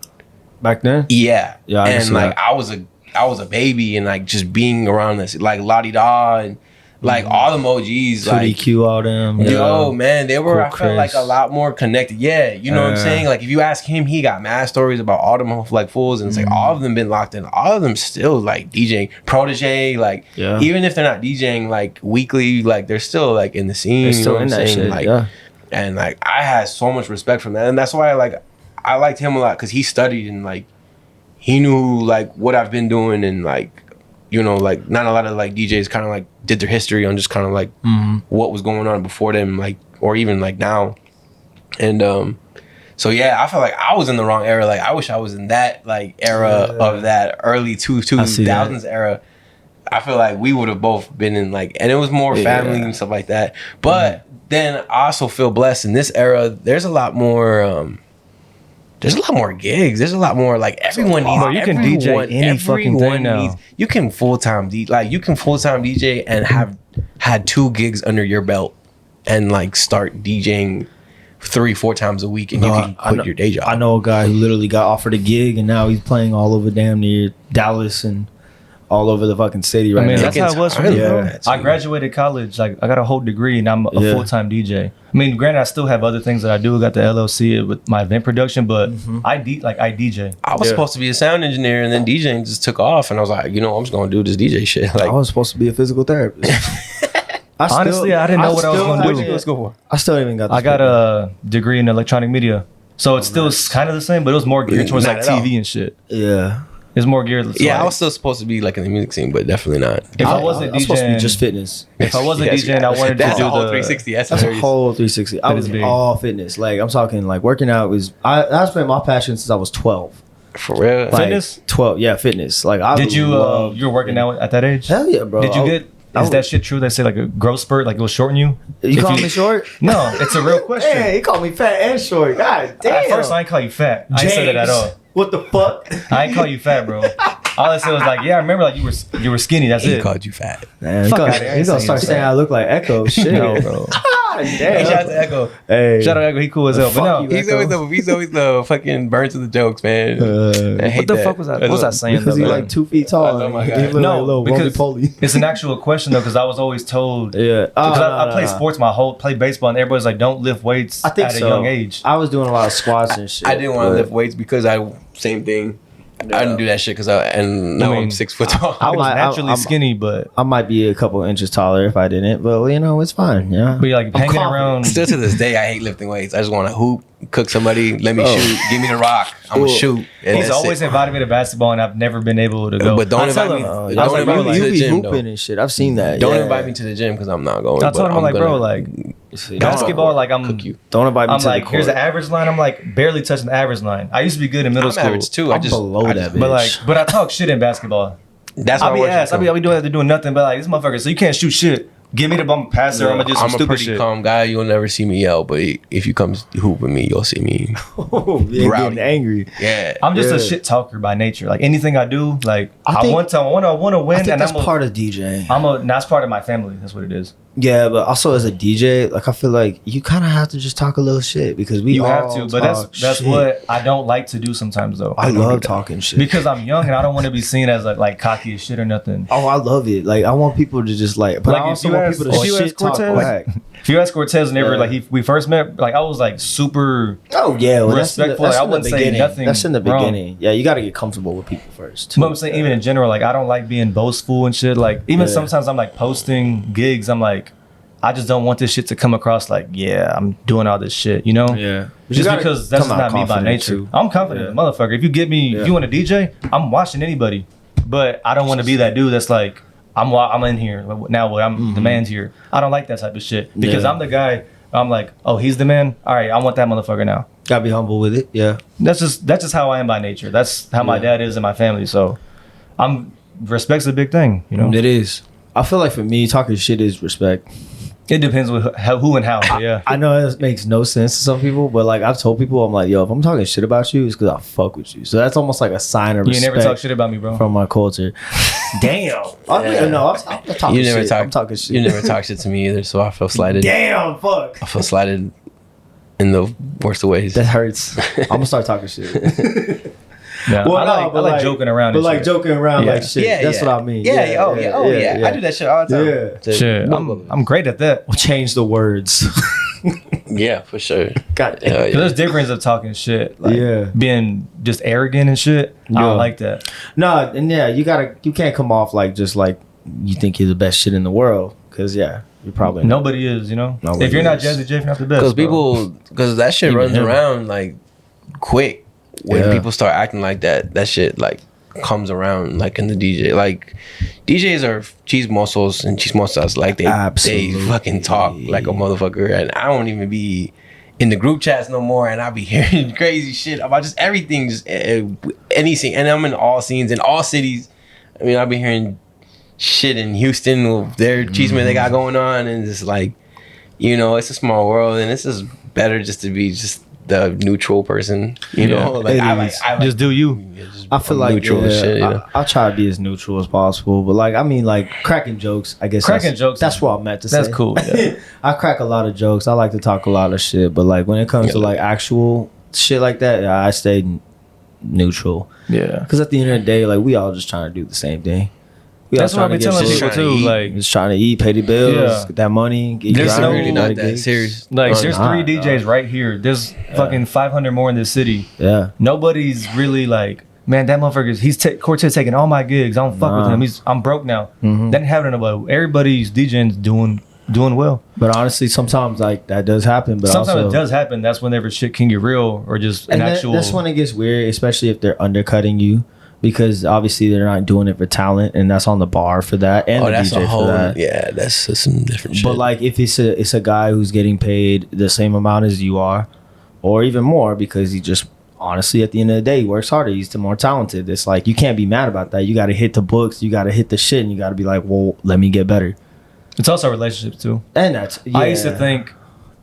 back then. Yeah, Yeah, I can and see like that. I was a baby and like just being around this like La Di Da and like all them OGs like. 2DQ, all them. Yo, man, they were. Cool I felt like Chris. a lot more connected. Yeah, you know what I'm saying. Like if you ask him, he got mad stories about all them like fools, and it's like all of them been locked in. All of them still like DJing, protege. Like Yeah. even if they're not DJing like weekly, like they're still like in the scene. They're you know still what in I'm that saying? shit. Like, Yeah. and like I had so much respect from that, and that's why I liked him a lot because he studied and like he knew like what I've been doing and like you know like not a lot of like DJs kind of like did their history on just kind of like what was going on before them like or even like now, and so yeah I felt like I was in the wrong era. Like I wish I was in that like era of that early 2000s era. I feel like we would have both been in like, and it was more family and stuff like that. But then I also feel blessed in this era. There's a lot more. There's a lot more gigs. There's a lot more like everyone needs. Bro, you can DJ any fucking thing now. You can full-time DJ and have had 2 gigs under your belt and like start DJing 3-4 times a week and you can quit your day job. I know a guy who literally got offered a gig and now he's playing all over damn near Dallas and all over the fucking city right I mean, now. that's how it was for me, Yeah. bro. That's I it. graduated college, like I got a whole degree, and I'm a Yeah. full-time DJ. I mean, granted, I still have other things that I do. I got the LLC with my event production, but I DJ. I was supposed to be a sound engineer and then DJing just took off and I was like, you know, I'm just gonna do this DJ shit. Like I was supposed to be a physical therapist. Honestly, I didn't know what I was gonna do. what'd you go to school for? I still haven't got. I got a degree in electronic media, so it's still kind of the same, but it was more geared towards Not like at all. TV and shit. Yeah. It's more geared. So Yeah, like, I was still supposed to be like in the music scene, but definitely not. If I wasn't I'm supposed to be DJing, just fitness. if I wasn't Yes, DJing, I wanted to that's do a whole the 360. That's That's a hilarious. whole 360. I That was is big. all fitness. Like I'm talking like working out was that's been my passion since I was 12. For real. Like, Fitness? 12. Yeah, fitness. Like I Did you love- you were working out at that age? Hell yeah, bro. Did you get? I Is was- that shit true? They say like a growth spurt, like it will shorten you. You If call me short? No, it's a real question. Man, he called me fat and short. God damn. At first, I ain't call you fat. I ain't said that at all. What the fuck? I ain't call you fat, bro. All I said was like, yeah, I remember like you were skinny. That's He it. called you fat. Man, Fuck he's outta here. I ain't gonna saying start that. saying I look like Echo. Shit. No, bro. God Hey, damn. shout out to Echo. Hey. Shout out to Echo, he cool as hell. But Fuck no, you, He's always the fucking burn to the jokes, man. I hate what the that. fuck was that? What was I saying? Because though, he's man? like 2 feet tall. Oh my He God. look like a No, little because roly-poly. it's an actual question though, because I was always told. Yeah. Because I no, played no. sports played baseball, and everybody's like, don't lift weights I think at so. a young age. I was doing a lot of squats and shit. I didn't want to but lift weights because same thing. I didn't do that shit because now I mean, I'm 6 foot tall. I was I'm- naturally I'm- skinny, but I might be a couple inches taller if I didn't, but you know, it's fine. Yeah. but like hanging confident. around. Still to this day, I hate lifting weights. I just want to hoop, cook somebody, let me shoot, give me the rock, I'm gonna shoot. And He's that's always it. invited me to basketball, and I've never been able to go. But don't I tell invite me. him, Don't I was like, invite bro, me like, to you the be gym though. hooping and shit. I've seen that. Don't yeah. invite me to the gym because I'm not going. I told him, I'm like, bro, like basketball, like cook you. Don't invite me I'm to like, the here's court. the average line. I'm like barely touching the average line. I used to be good in middle I'm school, average too. I'm below that bitch. but like, but I talk shit in basketball. That's I'll what be I asked. I'll be doing that to doing nothing. But like this motherfucker, so you can't shoot shit. Give me the bum passer. I'm gonna do some I'm a stupid pretty shit. calm guy. You'll never see me yell, but if you come hoop with me, you'll see me. Yeah, Rowdy. getting angry. Yeah. I'm just Yeah. a shit talker by nature. Like anything I do, like I I think- want to win, I think and that's part of DJing. that's part of my family. That's what it is. Yeah, but also as a DJ, like I feel like you kind of have to just talk a little shit because we You all have to, but talk that's shit. what I don't like to do sometimes though. I don't love do that. talking shit. because I'm young and I don't want to be seen as like cocky as shit or nothing. Oh, I love it. Like I want people to just like, but Like, I if also you want ask- people to if you ask shit talk Cortez- back. If you ask Cortez whenever Yeah. like we first met, like I was like super. Oh yeah, well, Respectful, That's I in the wouldn't say beginning. nothing That's in the wrong. beginning. Yeah, you got to get comfortable with people first. But I'm saying even in general, like I don't like being boastful and shit. Like even Yeah. sometimes I'm like posting gigs. I'm like, I just don't want this shit to come across like, yeah, I'm doing all this shit, you know? Yeah, Just because that's just not me by nature. I'm confident, Yeah. motherfucker. If you get me, Yeah. if you want a DJ, I'm watching anybody. But I don't want to be that dude that's like, I'm in here now. What I'm the man's here. I don't like that type of shit because Yeah. I'm the guy. I'm like, oh, he's the man. All right, I want that motherfucker now. Gotta be humble with it. Yeah, That's just how I am by nature. That's how my Yeah. dad is in my family. So, respect's a big thing, you know. it is. I feel like for me, talking shit is respect. It depends with who and how. But yeah. I know it makes no sense to some people, but like I've told people, I'm like, yo, if I'm talking shit about you, it's because I fuck with you. So that's almost like a sign of You respect never talk shit about me, bro. from my culture. Damn. No, I'm talking You never shit. talk. I'm talking shit. You never talk shit to me either, so I feel slighted. Damn, fuck. I feel slighted in the worst of ways. That hurts. I'm gonna start talking shit. Yeah. Well, I no, but like joking around. But and like shit. joking around Yeah. like shit. That's what I mean. Yeah. I do that shit all the time. Yeah. To- Shit, I'm great at that. We'll change the words. Yeah, for sure. God Hell Cause yeah. there's difference of talking shit. Like Yeah. being just arrogant and shit. I Yeah. don't like that. No, and yeah, you can't come off like just like you think you're the best shit in the world. Cause yeah, you're probably not. Nobody is, you know. Nobody if you're not is. Jazzy J, you're not the best. Because because that shit Even runs him. around like quick. When Yeah. people start acting like that shit like comes around like in the DJ. Like DJs are cheese muscles and cheese muscles. Like they Absolutely. fucking talk like a motherfucker. And I don't even be in the group chats no more. And I be hearing crazy shit about just everything, just any scene. And I'm in all scenes in all cities. I mean, I be hearing shit in Houston with their cheeseman they got going on, and it's like, you know, it's a small world, and it's just better just to be just the neutral person, you know. Like it I is. like just do you. just I feel I'm like neutral and shit, you know? I'll try to be as neutral as possible, but like I mean, like cracking jokes. I guess Cracking that's, jokes That's is- what I meant to say. That's cool. Yeah. I crack a lot of jokes. I like to talk a lot of shit, but like when it comes to Yeah. like actual shit like that, I stay neutral. Yeah. Because at the end of the day, like we all just trying to do the same thing. We That's all what I be trying to telling get people shit. trying to too. eat. Like, Just trying to eat, pay the bills, Yeah. get that money. Get There's It's no- really not that gigs. serious. like No, there's no. 3 DJs right here. There's fucking 500 more in this city. Yeah. Nobody's really like, man, that motherfucker's Cortez taking all my gigs. I don't fuck with Nah. him. I'm broke now. Mhm. That ain't happening nobody. Everybody's DJing doing well. But honestly, sometimes like that does happen. But Sometimes also, it does happen. That's whenever shit can get real or just an and actual. that's when it gets weird, especially if they're undercutting you, because obviously they're not doing it for talent, and that's on the bar for that, and Oh, the that's DJ a whole for that. yeah. That's some different shit. But like if it's a guy who's getting paid the same amount as you are, or even more, because he just honestly at the end of the day he works harder. He's the more talented. It's like you can't be mad about that. You got to hit the books. You got to hit the shit, and you got to be like, well, let me get better. It's also relationships too. And that's I used to think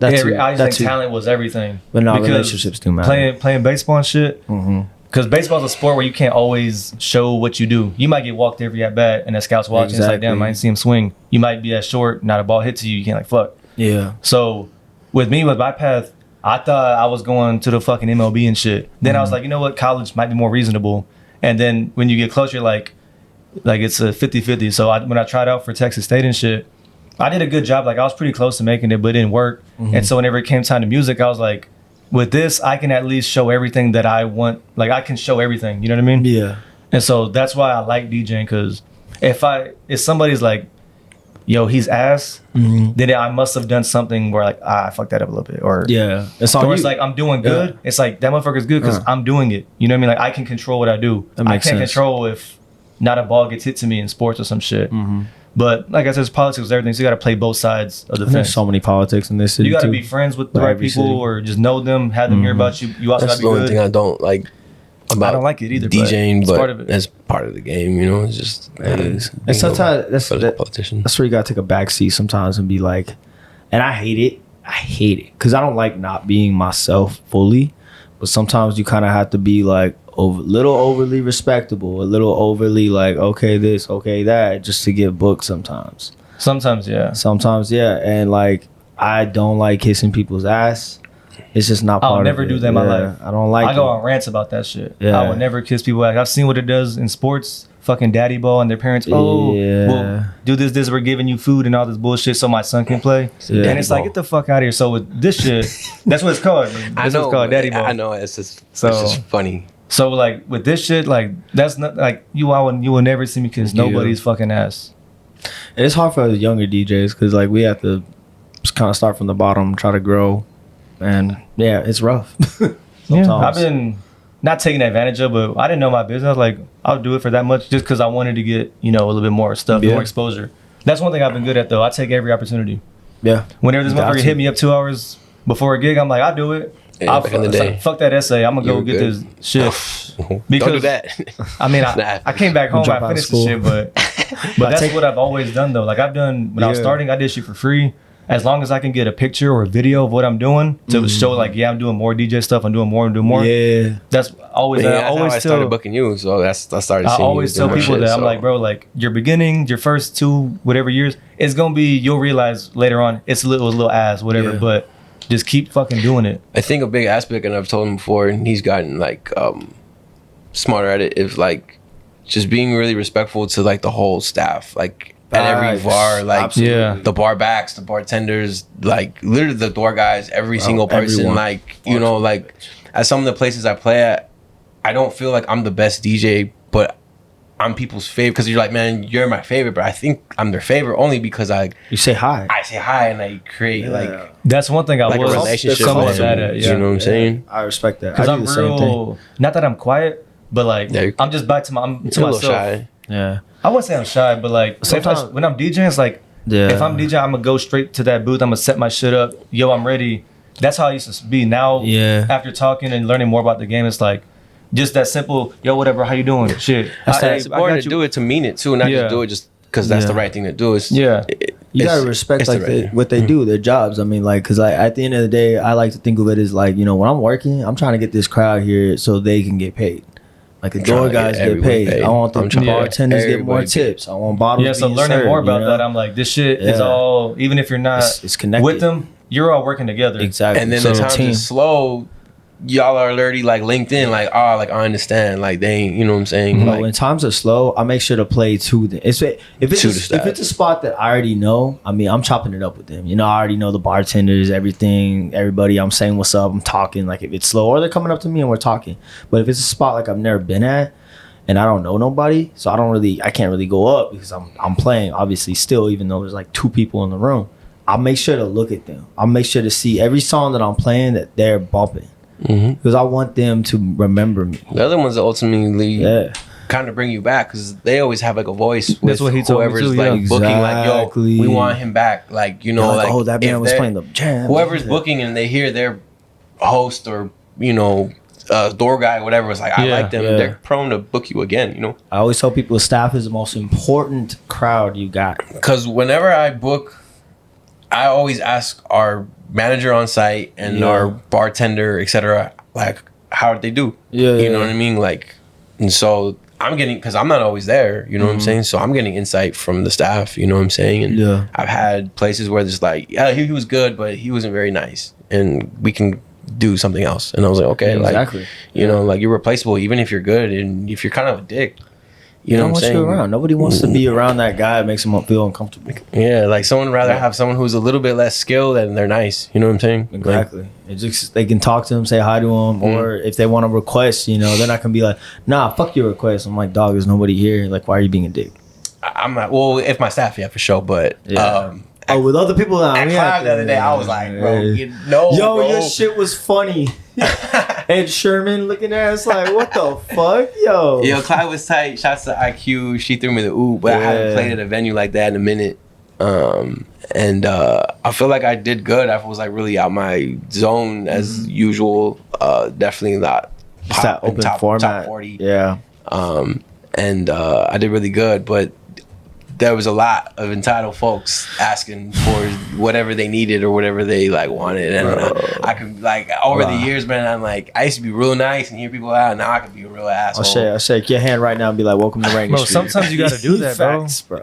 that I too. used to That think too. talent was everything. But no, Because relationships do matter. Playing baseball and shit. Mm-hmm. Because baseball's a sport where you can't always show what you do. You might get walked every at bat, and the scouts watching. It's like, damn, Exactly. I didn't see him swing. You might be that short, not a ball hit to you. You can't like fuck. Yeah. So with me, with my path, I thought I was going to the fucking MLB and shit. Then I was like, you know what, college might be more reasonable. And then when you get closer, like it's a 50-50. So when I tried out for Texas State and shit, I did a good job. Like I was pretty close to making it, but it didn't work. And so whenever it came time to music, I was like, with this, I can at least show everything that I want. Like I can show everything. You know what I mean? Yeah. And so that's why I like DJing, because if somebody's like yo, he's ass, Mhm. then I must have done something where like, I fucked that up a little bit. Or Yeah, it's on or it's you. like I'm doing good. Yeah. It's like that motherfucker's good because I'm doing it. You know what I mean? Like I can control what I do. That I makes can't sense. control if not a ball gets hit to me in sports or some shit. Mhm. But like I said, it's politics, everything. So you got to play both sides of the And there's fence. so many politics in this city. You got to too. be friends with the By right every people, city. or just know them, have them hear about you. You also got That's to the be only good. thing I don't like about I don't like it either. DJing, but it's but part of it. that's part of the game, you know. It's just It is. being And sometimes a that's politician. that's where you gotta take a back seat sometimes and be like, and I hate it. I hate it because I don't like not being myself fully. But sometimes you kind of have to be like little overly respectable, a little overly like okay this, okay that, just to get booked sometimes. Sometimes, yeah. Sometimes, yeah, and like I don't like kissing people's ass. It's just not part I'll of never it. do that in my Yeah, life. I don't like I go it. on rants about that shit. Yeah. I would never kiss people. I've seen what it does in sports. Fucking daddy ball and their parents. Oh, Yeah. well, do this. We're giving you food and all this bullshit so my son can play. Yeah. And it's like, get the fuck out of here. So with this shit, that's what it's called. That's what it's called, daddy ball. I know. It's just funny. So like with this shit, like that's not like you will never see me kiss Yeah. nobody's fucking ass. And it's hard for the younger DJs because like we have to just kind of start from the bottom, try to grow, and yeah, it's rough. Yeah, Sometimes. I've been not taking advantage of, but I didn't know my business. I was like, I'll do it for that much just because I wanted to get, a little bit more stuff, Yeah. more exposure. That's one thing I've been good at though. I take every opportunity. Yeah. Whenever this Got motherfucker to. hit me up 2 hours before a gig, I'm like, I'll do it. Yeah, back in the day. Fuck that essay. I'm gonna You go were get good. this shit. Don't Because- do that. I mean, Nah. I came back home, Drop I out of finished the school. shit, but that's what I've always done though. Like I've done when I was Yeah. starting, I did shit for free. As long as I can get a picture or a video of what I'm doing to show, like, yeah, I'm doing more DJ stuff. I'm doing more. Yeah. That's always. Yeah, I that's how always I started tell. booking you. So I started I seeing always you tell doing people shit, that I'm so. like, bro, like your beginning, your first 2 whatever years, it's gonna be. You'll realize later on it's a little ass, whatever. Yeah. But just keep fucking doing it. I think a big aspect, and I've told him before, and he's gotten like smarter at it, is like just being really respectful to like the whole staff, like at every Facts. bar, like Absolutely. Yeah. the bar backs, the bartenders, like literally the door guys, every single person, everyone. like like at some of the places I play at, I don't feel like I'm the best DJ, but I'm people's favorite because you're like, man, you're my favorite, but I think I'm their favorite only because I You say hi. say hi and I create like That's one thing I a was relationship somewhat with bad them. at. You Yeah. know what I'm saying? I respect that. I Because do I'm the same thing. real. Not that I'm quiet, but like Yeah, you- I'm just back to You're a little myself. shy. Yeah. I wouldn't say I'm shy, but like Sometimes- when I'm DJing, it's like Yeah. if I'm DJing, I'm gonna go straight to that booth. I'm gonna set my shit up. Yo, I'm ready. That's how I used to be. Now, Yeah. after talking and learning more about the game, it's like just that simple. Yo, whatever. How you doing? Shit. It's important to do it to mean it too, not Yeah. just do it just because that's the Yeah. right thing to do. It's Yeah. You it's- gotta respect it's like the right- what they do, their jobs. I mean, like, cause at the end of the day, I like to think of it as like, when I'm working, I'm trying to get this crowd here so they can get paid. Like the I'm trying door to get guys get everybody paid. paid. I want the I'm trying to get bartenders get more everybody paid. tips. I want bottles. Yeah. So being learning served, more about you know? that, I'm like, this shit is Yeah. all. Even if you're not It's connected with them, you're all working together. exactly. And then So the it's a times team. is slow. Y'all are already like linked in, like like I understand, like they ain't, you know what I'm saying? You know, Like, when times are slow, I make sure to play to them. If To the staff. if it's a spot that I already know, I mean, I'm chopping it up with them. I already know the bartenders, everything, everybody. I'm saying what's up. I'm talking. Like if it's slow, or they're coming up to me and we're talking. But if it's a spot like I've never been at, and I don't know nobody, so I can't really go up because I'm playing obviously still, even though there's like 2 people in the room. I'll make sure to look at them. I'll make sure to see every song that I'm playing that they're bumping mhm. because I want them to remember me. The other ones that ultimately Yeah. kind of bring you back because they always have like a voice with That's what he told me whoever's too, like yeah. booking, like, yo, Exactly. we want him back. Like, you know, Like, like, oh, that man if was they're- playing the jam. whoever's Yeah. booking and they hear their host or, door guy, whatever, it's like, I Yeah. like them. Yeah. They're prone to book you again, I always tell people staff is the most important crowd you got. Because whenever I book, I always ask our manager on site and Yeah. our bartender, etc., like, how did they do? Yeah, You yeah. know what I mean? Like, and so I'm getting, because I'm not always there, you know what I'm saying? So I'm getting insight from the staff, you know what I'm saying? And Yeah. I've had places where there's like, yeah, he was good, but he wasn't very nice. And we can do something else. And I was like, okay, like, Exactly. you know, like you're replaceable even if you're good and if you're kind of a dick. You know don't what I'm want saying? you around. Nobody wants to be around that guy that makes them feel uncomfortable. Yeah, like someone would rather have someone who's a little bit less skilled and they're nice. You know what I'm saying? Like, Exactly. It's just they can talk to him, say hi to him, or if they want to request, they're not gonna be like, nah, fuck your request. I'm like, dog, there's nobody here. Like, why are you being a dick? I'm not. Well, if my staff, yeah, for sure. But with other people now. at Clive the other day, I was like, bro, bro. Your shit was funny. Ed Sherman looking at us like, what the fuck, yo? Yo, Clive was tight. Shouts to IQ. She threw me the oop, but I haven't played at a venue like that in a minute. And I feel like I did good. I was like really out my zone as usual. Definitely not That open format. top 40. Yeah. And I did really good, but there was a lot of entitled folks asking for whatever they needed or whatever they like wanted, and I could like over the years, man. I'm like, I used to be real nice and hear people out, and now I could be a real asshole. I'll shake your hand right now and be like, "Welcome to Rainy Bro, Street." sometimes you gotta do that, bro. Facts, bro.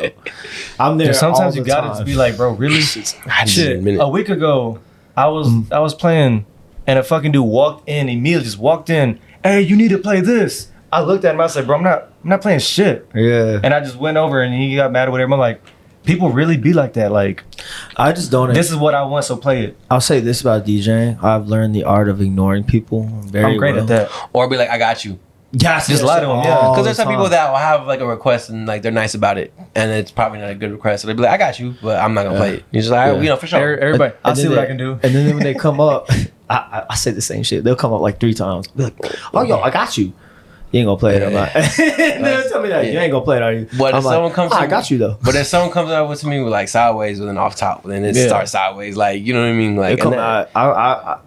I'm there. Dude, sometimes all you the gotta time. just be like, bro, really? I just didn't admit it. A week ago, I was playing, and a fucking dude walked in. Emil just walked in. Hey, you need to play this. I looked at him. I said, bro, I'm not playing shit. Yeah. And I just went over, and he got mad or whatever. I'm like, people really be like that. Like, I just don't. this is what I want, so play it. I'll say this about DJing: I've learned the art of ignoring people. I'm great at that. Or be like, I got you. Yes, Just lie to them, yeah. Because there's some people that will have like a request and like they're nice about it, and it's probably not a good request. So they'll be like, I got you, but I'm not gonna play it. You're just like, all right, you know, for sure. Everybody, I'll see what they- I can do. And then when they come up, I say the same shit. They'll come up like 3 times. Be like, "Oh, yo, I got you." You ain't gonna play it. I'm like, and they'll tell me that you ain't gonna play it, are you? But I'm if someone comes, I got you though. But if someone comes up with me with like sideways with an off top, then it starts sideways. Like, you know what I mean? Like, They come, and then,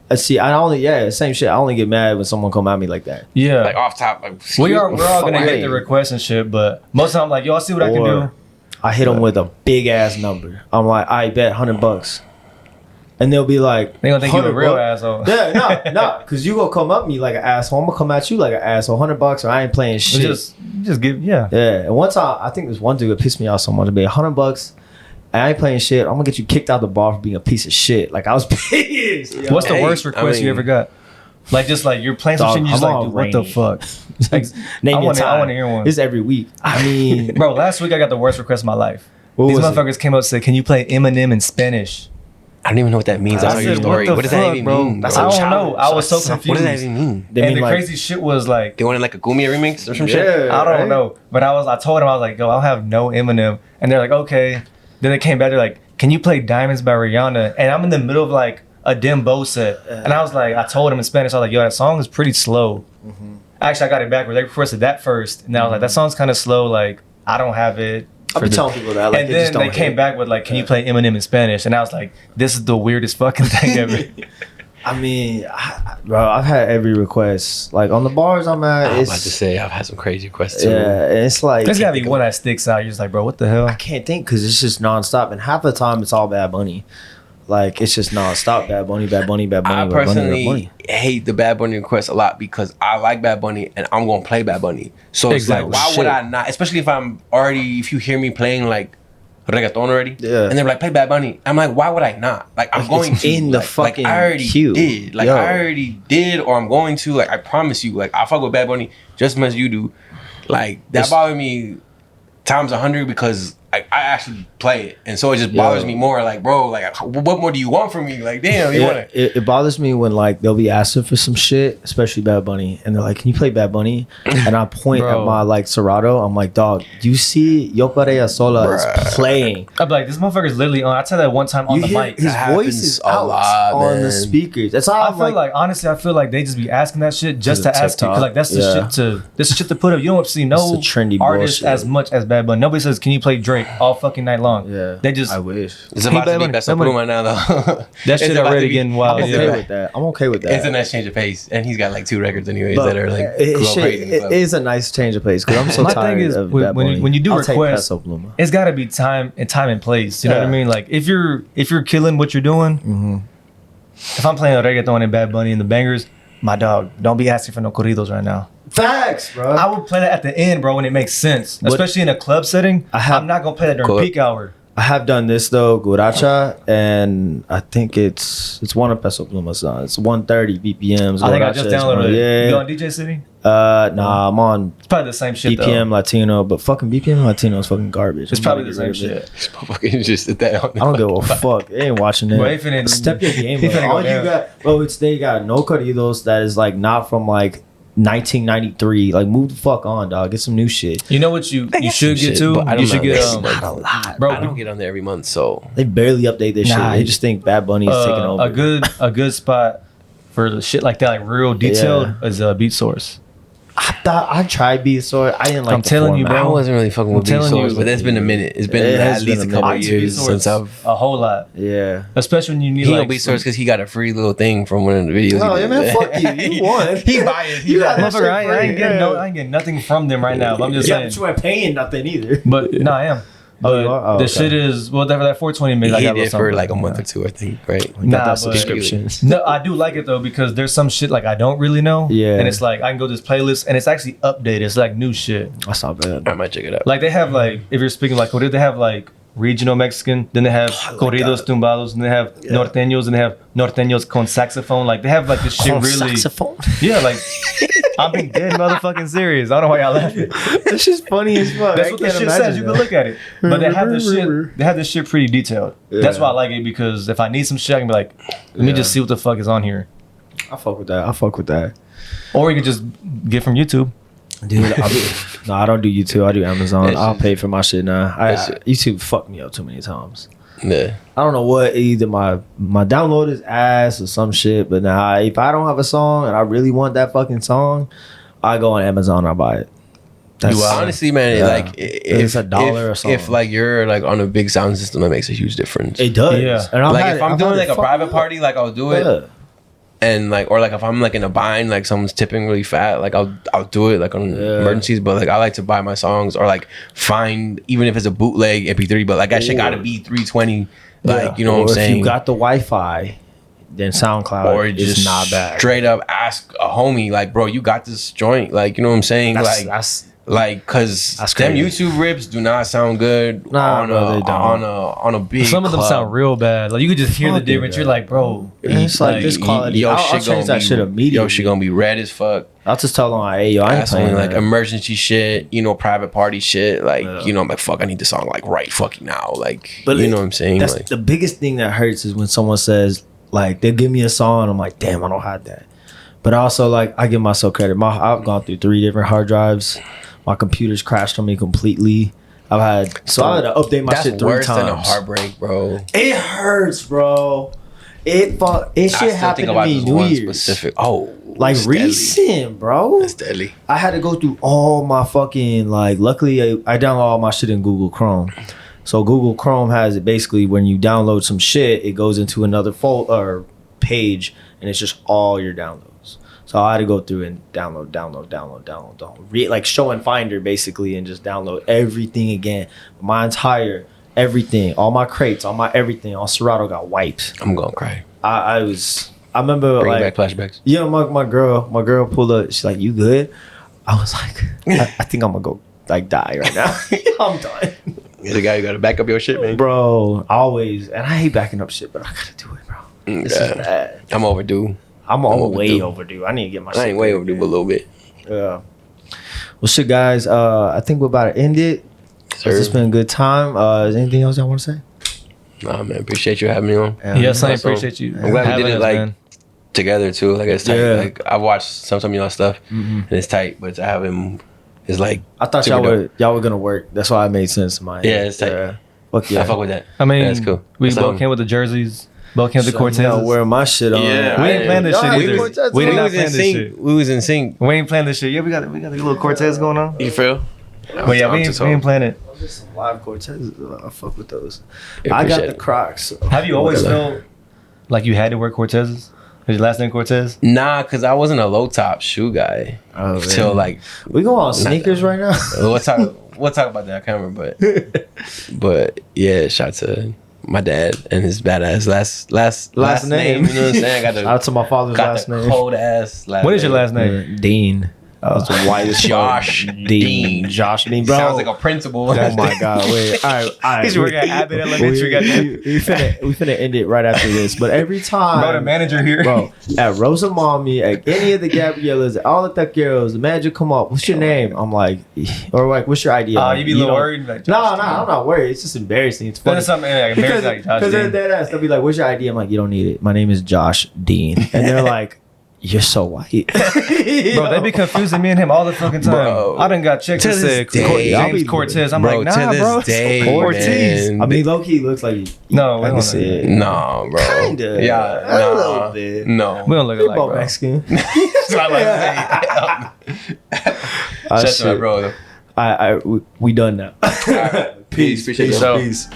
I see. I only same shit. I only get mad when someone come at me like that. Yeah. like off top. Like, we're all gonna Fuck. hit the request and shit, but most of the time I'm like, yo, I'll see what I can do. I hit them with a big ass number. I'm like, I bet $100, and they'll be like, They gonna think you a $100 real bucks? asshole. Yeah, no, because you gonna come up me like an asshole. I'm gonna come at you like an asshole. $100, or I ain't playing shit. Just give, yeah. Yeah, and one time I think there's one dude that pissed me off so much. It'd be $100. And I ain't playing shit. I'm gonna get you kicked out the bar for being a piece of shit. Like I was pissed. yo. What's the Hey, worst request I you mean- ever got? Like just like you're playing some Dog, shit and you're just I'm like, all dude, what the rainy. fuck? Like, Name I your time. want to hear one. It's every week. I mean, Bro, last week I got the worst request of my life. What These was it? motherfuckers came up and said, "Can you play Eminem in Spanish?" I don't even know what that means. That's I not your said, story. what What the does that fuck, even bro? mean? That's bro? a I don't know. challenge. I was so That's confused. What does that even mean? They And mean the like, crazy shit was like, They wanted like a Gumia remix or some shit? yeah, I don't right? know. But I told him, I was like, yo, I'll have no Eminem. And they're like, okay. Then they came back, they're like, can you play Diamonds by Rihanna? And I'm in the middle of like a Dembo set. And I was like, I told him in Spanish, I was like, yo, that song is pretty slow. Actually, I got it backwards. They requested that first. And I was like, that song's kind of slow. Like, I don't have it. I'll be for the- telling people that. Like, and they just then they don't came hit. back with like, can you play Eminem in Spanish? And I was like, this is the weirdest fucking thing ever. I mean, bro, I've had every request. Like on the bars I'm at, I was it's about to say, I've had some crazy requests too. yeah, it's like There's gotta be one that sticks out. You're just like, bro, what the hell? I can't think because it's just nonstop, and half the time it's all Bad Bunny. Like it's just nonstop. Bad Bunny, Bad Bunny, Bad Bunny. I Bad Bunny, Bad personally Bunny. hate the Bad Bunny requests a lot because I like Bad Bunny and I'm gonna play Bad Bunny. So it's Exactly. like, why Shit. would I not? Especially if you hear me playing like reggaeton already, Yeah. and they're like, play Bad Bunny. I'm like, why would I not? Like, I'm It's going to. in the like, fucking I already queue. did. Like, Yo. I already did, or I'm going to. Like, I promise you. Like, I fuck with Bad Bunny just as much as you do. Like, that It's- bothered me times 100 because I actually play it, and so it just bothers Yo. me more. Like, bro, like, what more do you want from me? Like, damn, you want Yeah, it. it bothers me when like they'll be asking for some shit, especially Bad Bunny, and they're like, "Can you play Bad Bunny?" And I point Bro. at my like Serato. I'm like, "Dog, do you see Yo Pareja Sola Bruh. is playing? I'm like, this motherfucker's literally on. I tell that one time on You the hear mic. his That voice happens is a out lot, on man. the speakers." That's how I I'm feel like honestly, I feel like they just be asking that shit just to Because of ask it. TikTok. Cause like that's the Yeah. shit to put up. You don't see no It's the trendy artist bullshit. as much as Bad Bunny. Nobody says, "Can you play Drake all fucking night long?" yeah, They just I wish. It's about Bad to be Bunny, best Bad of Bunny. Bloom right now, though. that shit It's about already to be- getting I'm wild. okay Yeah. with that. I'm okay with that. It's a nice change of pace, and he's got like 2 records anyways But that are like it, go shit, crazy. it is a nice change of pace because I'm so My tired thing is, of when- Bad when you- Bunny. when you do I'll take requests, Peso Pluma. It's got to be time and place. You know what I Yeah. mean? Like if you're killing what you're doing, Mm-hmm. if I'm playing a reggaeton and Bad Bunny and the bangers, my dog, don't be asking for no corridos right now. Facts, bro. I would play that at the end, bro, when it makes sense. What- Especially in a club setting. I'm not gonna play that during Cool. peak hour. I have done this though, Guaracha, and I think it's one of Peso Pluma's songs. It's 130 BPMs. I think I Guaracha just is downloaded one- it. You go Yeah. on DJ City? Nah, I'm on It's probably the same shit BPM though. Latino, but fucking BPM Latino is fucking garbage. It's I'm probably gonna the get same rid of it. shit. Fucking just sit that on. I don't give a fuck. They ain't watching it. Bro, he finna- Step your game he up. finna go All you down. got, bro. They got no corridos that is like not from like 1993. Like, move the fuck on, dog. Get some new shit. You know what you should get to? But I don't You should know. get Not a lot, bro. I don't get on there every month, so They barely update this shit. Nah, They just think Bad Bunny is taking over. a good spot for the shit like that, like real detailed, is Beat Source. I thought I tried Beat Source. I didn't like. I'm the telling you, format. I wasn't really fucking with telling Beat Source, you. but that's been a minute. It's been It has at least been a a couple minute. years Beat Source, since I've. a whole lot, Yeah. especially when you need He like on Beat Source because he got a free little thing from one of the videos. No, he man, did. fuck you. You won. He biased. You got that Motherfucker, shit I ain't free, getting yeah. I ain't getting nothing from them right now. But I'm just Yeah, saying. but you ain't paying nothing either. But no, I am. But you are? Oh, the okay. shit is whatever that 420 mix. I He got a did little for something. like a month or two, I think. Right? You got Nah, that but- subscription. No, I do like it though because there's some shit like I don't really know. Yeah. And it's like I can go to this playlist and it's actually updated. It's like new shit. That's not bad. I might check it out. Like they have like if you're speaking like what did they have like regional Mexican, then they have corridos tumbados, and they have norteños, and they have norteños con saxophone. Like they have like this shit really. Saxophone. Yeah, like I'm being dead motherfucking serious. I don't know why y'all laughing. This shit's funny as fuck. That's I what the can't shit imagine says. You that. can look at it, but they have this shit. They have this shit pretty detailed. That's why I like it because if I need some shit, I can be like, let me just see what the fuck is on here, I fuck with that. I fuck with that. or you can just get from YouTube. Dude, no, I don't do YouTube. I do Amazon. That's I'll just- pay for my shit now. That's it. YouTube fucked me up too many times. Yeah. I don't know what, either my download is ass or some shit, but now if I don't have a song and I really want that fucking song, I go on Amazon and I buy it. That's, Honestly, man, Yeah. like It's $1 or something. If like you're like on a big sound system, that makes a huge difference. it does. Yeah. And I've Like had if it- I'm I've doing had like it a fuck private me up. party, like I'll do it. Yeah. And like, or like if I'm like in a bind, like someone's tipping really fat, like I'll do it like on emergencies. But like I like to buy my songs or like find, even if it's a bootleg MP3, but like that shit gotta be 320. Like, you know Or what I'm saying? If you got the Wi-Fi, then SoundCloud or is just not bad. straight up ask a homie, like, bro, you got this joint. Like, you know what I'm saying? That's Cause That's them crazy. YouTube rips do not sound good Nah, on no, they don't. on a big Some of them club. sound real bad. Like you could just hear the Fuck it, difference. You're like, bro, It's like this quality. Yo, I'll shit change gonna that be, shit immediately. Yo, shit gonna be red as fuck. I'll just tell them, hey, yo, I ain't That's only playing like that. emergency shit, you know, private party shit. Like, Yeah. you know, I'm like, fuck, I need the song like right fucking now. Like, But you it- know what I'm saying? That's Like, the biggest thing that hurts is when someone says, like, they give me a song, I'm like, damn, I don't have that. But also, like, I give myself credit. I've gone through 3 different hard drives. My computer's crashed on me completely. I had to update my that's shit 3 worse times. than a heartbreak, bro. It hurts, bro. It I shit still happened think to about me this New one Year's. specific. Oh, Like it's deadly. recent, bro. It's deadly. I had to go through all my fucking, like, luckily I download all my shit in Google Chrome. So Google Chrome has it basically when you download some shit, it goes into another folder or page and it's just all your downloads. So I had to go through and download. Like show and finder basically and just download everything again. My entire everything, all my crates, all my everything on Serato got wiped. I'm gonna cry. I remember Bring like back flashbacks. yeah, my girl pulled up. She's like, "You good?" I was like, I think I'm gonna go like die right now. I'm done, You're the guy who gotta back up your shit, man. bro. Always, and I hate backing up shit, but I gotta do it, bro. This is bad. I'm overdue. I'm way overdue. overdue. I need to get my shit. I ain't way cleared, overdue, man. but a little bit. Yeah. Well, shit, guys. I think we're about to end it. Sir. It's been a good time. Is anything else y'all want to say? Nah, man. Appreciate you having me on. yes, I Also, appreciate you. I'm glad we having did it us, like man. together too. Like it's tight. Yeah. Like I watched some of y'all stuff and it's tight, but to have him is like I thought super y'all were gonna work. That's why it made sense in my head. Yeah, it's tight. Fuck yeah. I fuck with that. I mean, That's cool. We That's both something. came with the jerseys. Both came with the So, Cortez. you know, wearing my shit on. Yeah, We ain't playing this Y'all shit had either. Cortez We on? did not was in plan this sync. shit. We was in sync. We ain't playing this shit. Yeah, we got a little Cortez going on. You feel? But yeah, we ain't playing it. Just some live Cortez. I fuck with those. Yeah, I got appreciate the it. Crocs. So. Have you always Whatever. felt like you had to wear Cortezes? Is your last name Cortez? Nah, cause I wasn't a low top shoe guy Oh, till man. like We go on sneakers right now. we'll talk about that. I can't remember, but yeah, shout to my dad and his badass last name. You know what I'm saying? I got Out to my father's got last the name. cold ass. What is your last name? Dean. That's the whitest. Josh Dean. Josh Dean, bro. Sounds like a principal. Oh my god! Wait, all right. He's working at Abbott Elementary, goddamn. We finna end it right after this. But every time, Bro, the manager here. bro, at Rosa Mommy, at any of the Gabrielas, at all the Taqueros, the manager come up. What's your name? I'm like, or like, what's your idea? You be a little worried. Like, No, Josh, I'm not worried. It's just embarrassing. It's funny. That's something like embarrassing. Like Josh Because they're Dean. dead ass. They'll be like, "What's your idea?" I'm like, "You don't need it. My name is Josh Dean," and they're like, you're so white. Bro, they be confusing me and him all the fucking time. Bro. I done got checks To that this said day. James Cortez. I'm like, nah, to this bro. day, Ortiz. man. I mean, low key looks like No, we I don't can see it. Nah, bro. Kinda. Yeah, A nah. little bit. No. We don't look You're alike, both bro. Mexican. So I like Ah, Shut shit. up, bro. We done now. Peace. Appreciate Peace you. out. Peace.